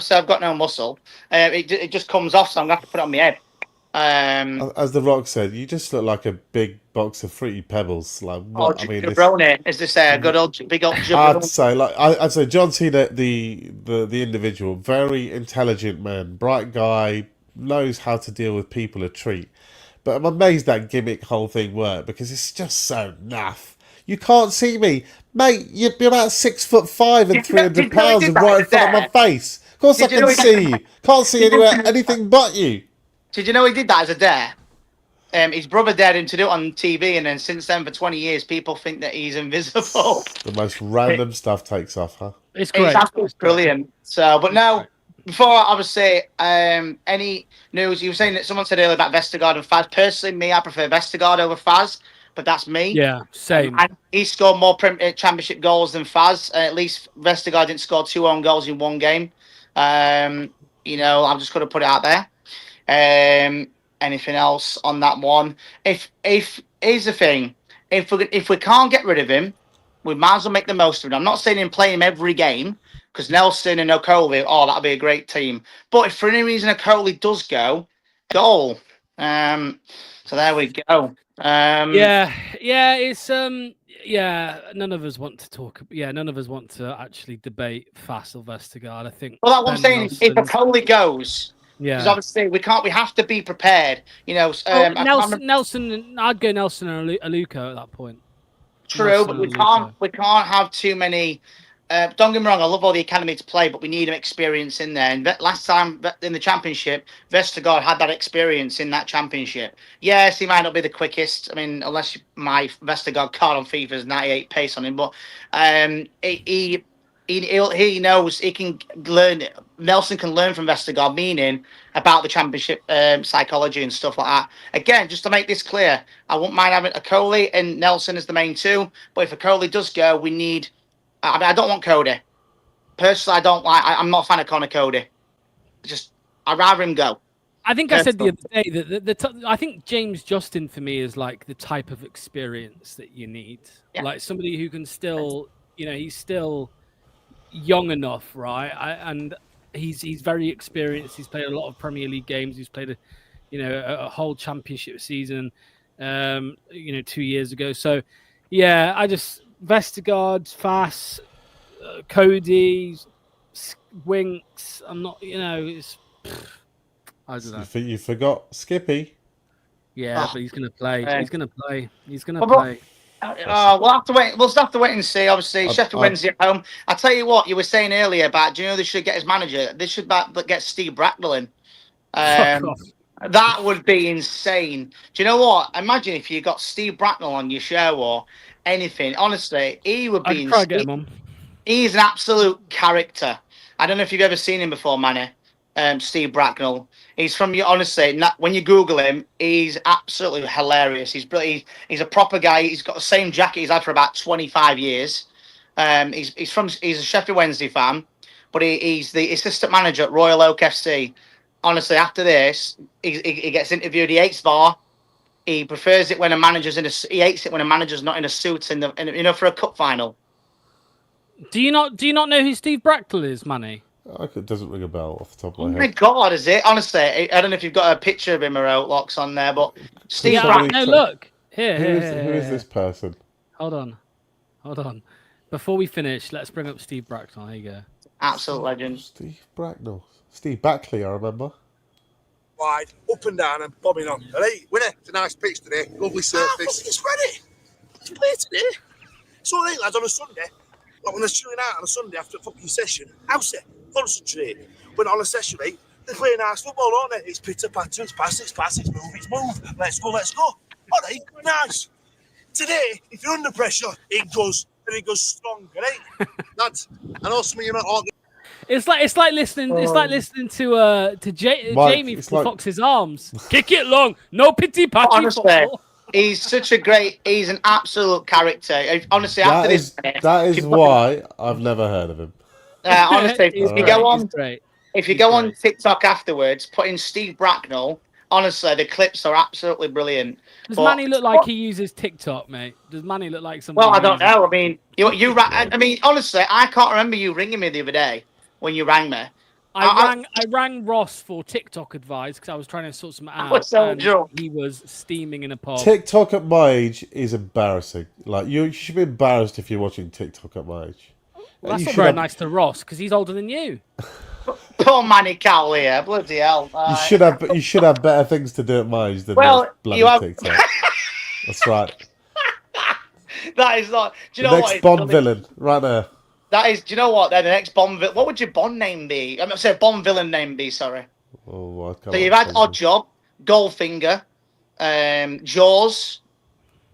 I've got no muscle, it just comes off, so I'm going to have to put it on my head. As The Rock said, you just look like a big box of Fruity Pebbles. Like, what? Is this a good old big old jabroni? I'd say John Cena, the individual, very intelligent man, bright guy, knows how to deal with people a treat. But I'm amazed that gimmick whole thing worked, because it's just so naff. You can't see me, mate. You're about 6'5" and 300 pounds and right in front of my face. Of course I can see you. Can't see anything but you. Did you know he did that as a dare? His brother dared him to do it on TV, and then since then, for 20 years, people think that he's invisible. The most random stuff takes off, huh? It's great. It's brilliant. So, but no, before obviously any news, you were saying that someone said earlier about Vestergaard and Faz. Personally, me, I prefer Vestergaard over Faz, but that's me. Yeah, same. And he scored more championship goals than Faz. At least Vestergaard didn't score 2 own goals in one game. I'm just going to put it out there. Anything else on that one? If here's the thing, if we can't get rid of him, we might as well make the most of it. I'm not saying play him every game, because Nelson and Okoli, that'll be a great team. But if for any reason Okoli does go, goal. So there we go. It's none of us want to talk. Yeah, none of us want to actually debate Faz or Vestergaard. I think. Well, that's what I'm saying. If Okoli goes. Yeah, because obviously we have to be prepared. Nelson. I'd go Nelson and Aluko at that point. True, Nelson but we can't have too many. Don't get me wrong, I love all the academy to play, but we need an experience in there. And last time in the championship, Vestergaard had that experience in that championship. Yes, he might not be the quickest. I mean, unless my Vestergaard card on FIFA is 98 pace on him, but he knows he can learn. Nelson can learn from Vestergaard, meaning about the championship psychology and stuff like that. Again, just to make this clear, I wouldn't mind having Okoli and Nelson as the main two, but if Okoli does go, we need. I don't want Cody. Personally, I'm not a fan of Connor Cody. I'd rather him go. I think I said the other day that I think James Justin for me is like the type of experience that you need. Yeah. Like somebody who can still, he's still young enough, right? And he's very experienced. He's played a lot of Premier League games. He's played a whole championship season, 2 years ago. So, yeah, Vestergaard, Faz, Cody, Winks. I'm not, it's. I don't know. You forgot Skippy. Yeah, but he's going to play. He's going to play. We'll have to wait. We'll just have to wait and see. Obviously, Sheffield Wednesday at home. I tell you what, you were saying earlier about. Do you know they should get his manager? They should get Steve Bracknell in. That would be insane. Do you know what? Imagine if you got Steve Bracknell on your show or anything. Honestly, he would be. I'd try to get him on. He's an absolute character. I don't know if you've ever seen him before, Manny, Steve Bracknell. He's from you. Honestly, when you Google him, he's absolutely hilarious. He's brilliant. He's a proper guy. He's got the same jacket he's had for about 25 years. He's a Sheffield Wednesday fan, but he's the assistant manager at Royal Oak FC. Honestly, after this, he gets interviewed. He hates VAR. He prefers it when a manager's he hates it when a manager's not in a suit for a cup final. Do you not know who Steve Bracknell is, Manny? It doesn't ring a bell off the top of Oh my my head. God, is it? Honestly, I don't know if you've got a picture of him or outlocks on there, but Steve Bracknell. No, look here. Who is this person? Hold on. Before we finish, let's bring up Steve Bracknell. There you go. Absolute legend. Steve Bracknell. Steve Backley, I remember. Wide, up and down and bobbing on. All right, winner. It's a nice pitch today. Lovely surface. It's ready. It's play today. It's all right, lads, on a Sunday. Like when they're chilling out on a Sunday after a fucking session. How's it? Concentrate. But on a session, right, they play nice football, don't they? It's pitter-patter, it's pass, it's move. Let's go. All right, nice. Today, if you're under pressure, it goes strong, right? Lads, I know some of you might all... It's like listening to Jamie from Fox's Arms. Kick it long, no pity patty. Honestly, he's an absolute character. Honestly, that is why I've never heard of him. Honestly, if you go on TikTok afterwards, put in Steve Bracknell. Honestly, the clips are absolutely brilliant. Does Manny look like he uses TikTok, mate? Does Manny look like somebody? Well, I don't know. I mean, I mean, honestly, I can't remember you ringing me the other day when you rang me. I rang Ross for TikTok advice because I was trying to sort something out. He was steaming in a pod. TikTok at my age is embarrassing. Like you should be embarrassed if you're watching TikTok at my age. Well, that's not very nice to Ross because he's older than you. Poor Manny Cowley, bloody hell! You should have better things to do at my age than bloody TikTok. That's right. That is not. Do you know next Bond villain right there. That is. Do you know what? Then the next Bond villain. What would your Bond name be? I'm not saying Bond villain name be. Sorry. Oh, so you've had Odd Job, Goldfinger, Jaws.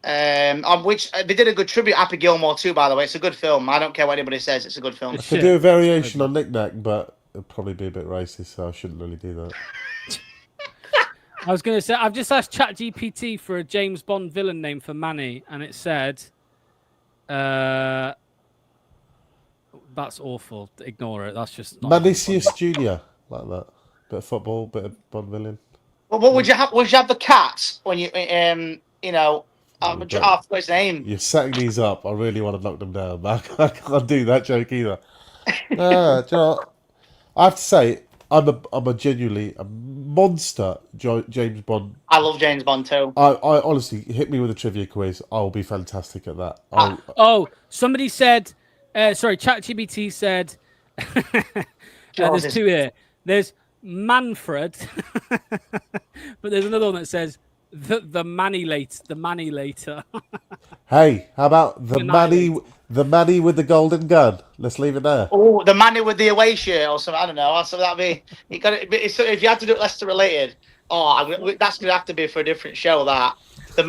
On which they did a good tribute. Happy Gilmore too, by the way. It's a good film. I don't care what anybody says. It's a good film. I could do a variation on Knick Knack, but it'd probably be a bit racist, so I shouldn't really do that. I was going to say, I've just asked ChatGPT for a James Bond villain name for Manny, and it said, that's awful. Ignore it. That's just not Manicius Jr. like that. Bit of football, bit of Bond villain. Well, what would you have? Would you have the cat when you, I forgot his name. You're setting these up. I really want to knock them down, but I can't do that joke either. Do you know what? I have to say, I'm a genuinely a monster James Bond. I love James Bond too. I honestly, hit me with a trivia quiz. I'll be fantastic at that. Somebody said, ChatGPT said, there's two here. There's Manfred, but there's another one that says the Manny later. Hey, how about the Manny with the golden gun? Let's leave it there. Oh, the Manny with the away shirt or something. I don't know. So that'd be. If you had to do it Leicester related, that's gonna have to be for a different show. That the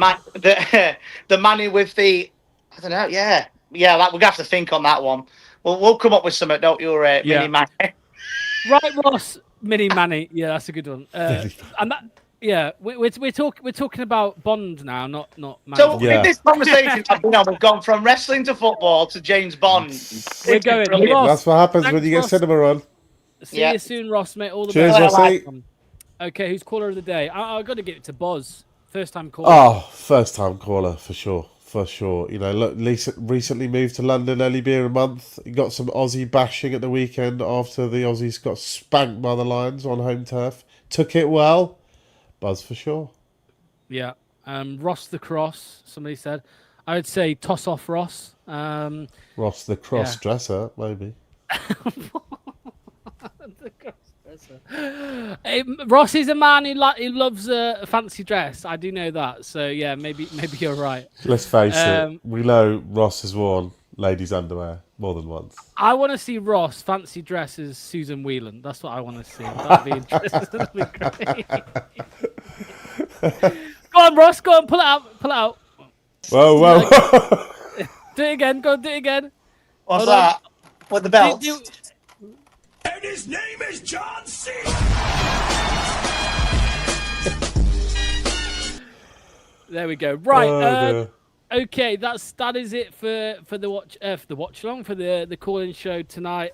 Manny with the. I don't know. Yeah. We're gonna have to think on that one. We'll come up with something. Don't you, Mini Manny? Right, Ross. Mini Manny. Yeah, that's a good one. And that. Yeah, we're talking about Bond now, not Man. So in this conversation, we've gone from wrestling to football to James Bond. We're going. Ross, that's what happens when you get cinema on. See you soon, Ross, mate. All the Cheers, best. Rossi. Okay, who's caller of the day? I've got to give it to Boz. First time caller. Oh, first time caller for sure. You know, look, Lisa recently moved to London, only been a month. He got some Aussie bashing at the weekend after the Aussies got spanked by the Lions on home turf. Took it well. Buzz for sure. Yeah. Ross the Cross, somebody said. I would say toss off Ross. Ross the cross dresser, maybe. The cross dresser. Ross is a man who loves a fancy dress. I do know that. So yeah, maybe you're right. Let's face it. We know Ross has worn ladies' underwear more than once. I want to see Ross fancy dress as Susan Whelan. That's what I want to see. That'd be interesting. That'd be great. Go on, Ross. Go on. Pull it out. Whoa. Do it again. Go on. Do it again. What's that? What the belt? And his name is John C. There we go. Right. Okay, that is it for the watch along for the call-in show tonight.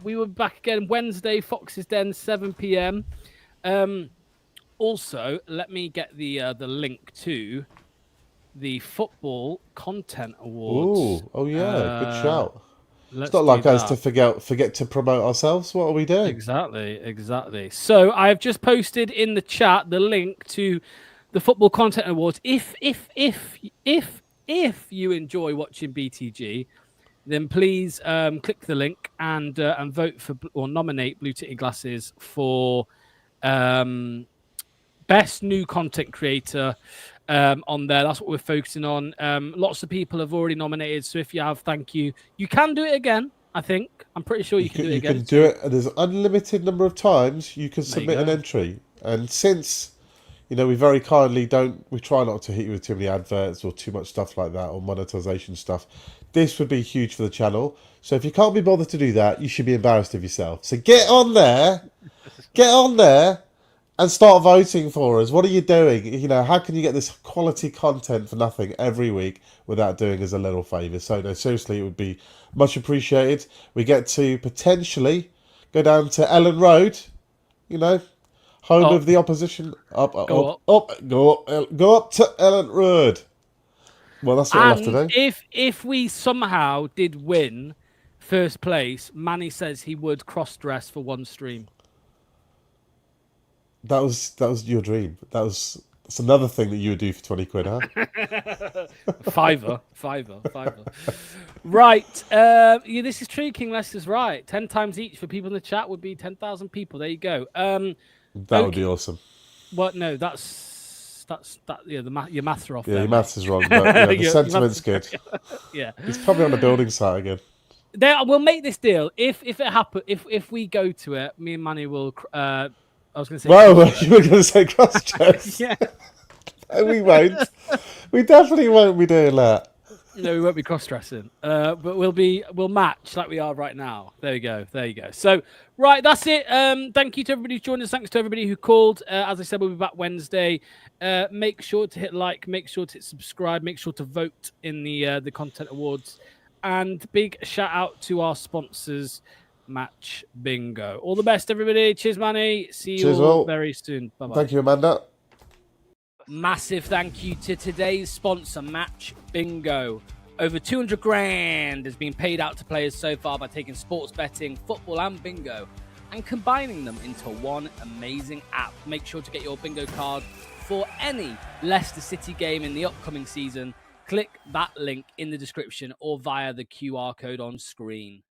We will be back again Wednesday, Fox's Den, 7 p.m. Also, let me get the link to the Football Content Awards. Oh yeah, good shout. It's not like us to forget to promote ourselves. What are we doing? Exactly. So I have just posted in the chat the link to the Football Content Awards. If you enjoy watching BTG, then please click the link and vote for or nominate Blue Tinted Glasses for best new content creator on there. That's what we're focusing on. Lots of people have already nominated, so if you have, thank you. You can do it again. I think I'm pretty sure you can do it again. You can do it. There's an unlimited number of times you can submit an entry, and since we very kindly we try not to hit you with too many adverts or too much stuff like that or monetization stuff. This would be huge for the channel. So if you can't be bothered to do that, you should be embarrassed of yourself. So get on there, and start voting for us. What are you doing? How can you get this quality content for nothing every week without doing us a little favour? So no, seriously, it would be much appreciated. We get to potentially go down to Ellen Road, home of the opposition. Go up to Ellen Road. Well, that's what we'll have to do. If we somehow did win first place, Manny says he would cross-dress for one stream. That was your dream. That's another thing that you would do for 20 quid, huh? Fiver. Right. This is true. King Leicester's right. 10 times each for people in the chat would be 10,000 people. There you go. That would be awesome. Well, no, that's your maths are off. Yeah, there, your maths is wrong, but the sentiment's good. Yeah, it's probably on a building site again. We'll make this deal if it happens. If we go to it, me and Manny will. I was going to say. Well, you were going to say cross-dress. Yeah. No, we won't. We definitely won't be doing that. No, we won't be cross-dressing. But we'll match like we are right now. There you go. So, right, that's it. Thank you to everybody who joined us. Thanks to everybody who called. As I said, we'll be back Wednesday. Make sure to hit like. Make sure to hit subscribe. Make sure to vote in the Content Awards. And big shout out to our sponsors, Match Bingo. All the best, everybody. Cheers, Manny. See you all very soon. Bye-bye. Thank you, Amanda. Massive thank you to today's sponsor, Match Bingo. Over 200 grand has been paid out to players so far by taking sports betting, football and bingo and combining them into one amazing app. Make sure to get your bingo card for any Leicester City game in the upcoming season. Click that link in the description or via the QR code on screen.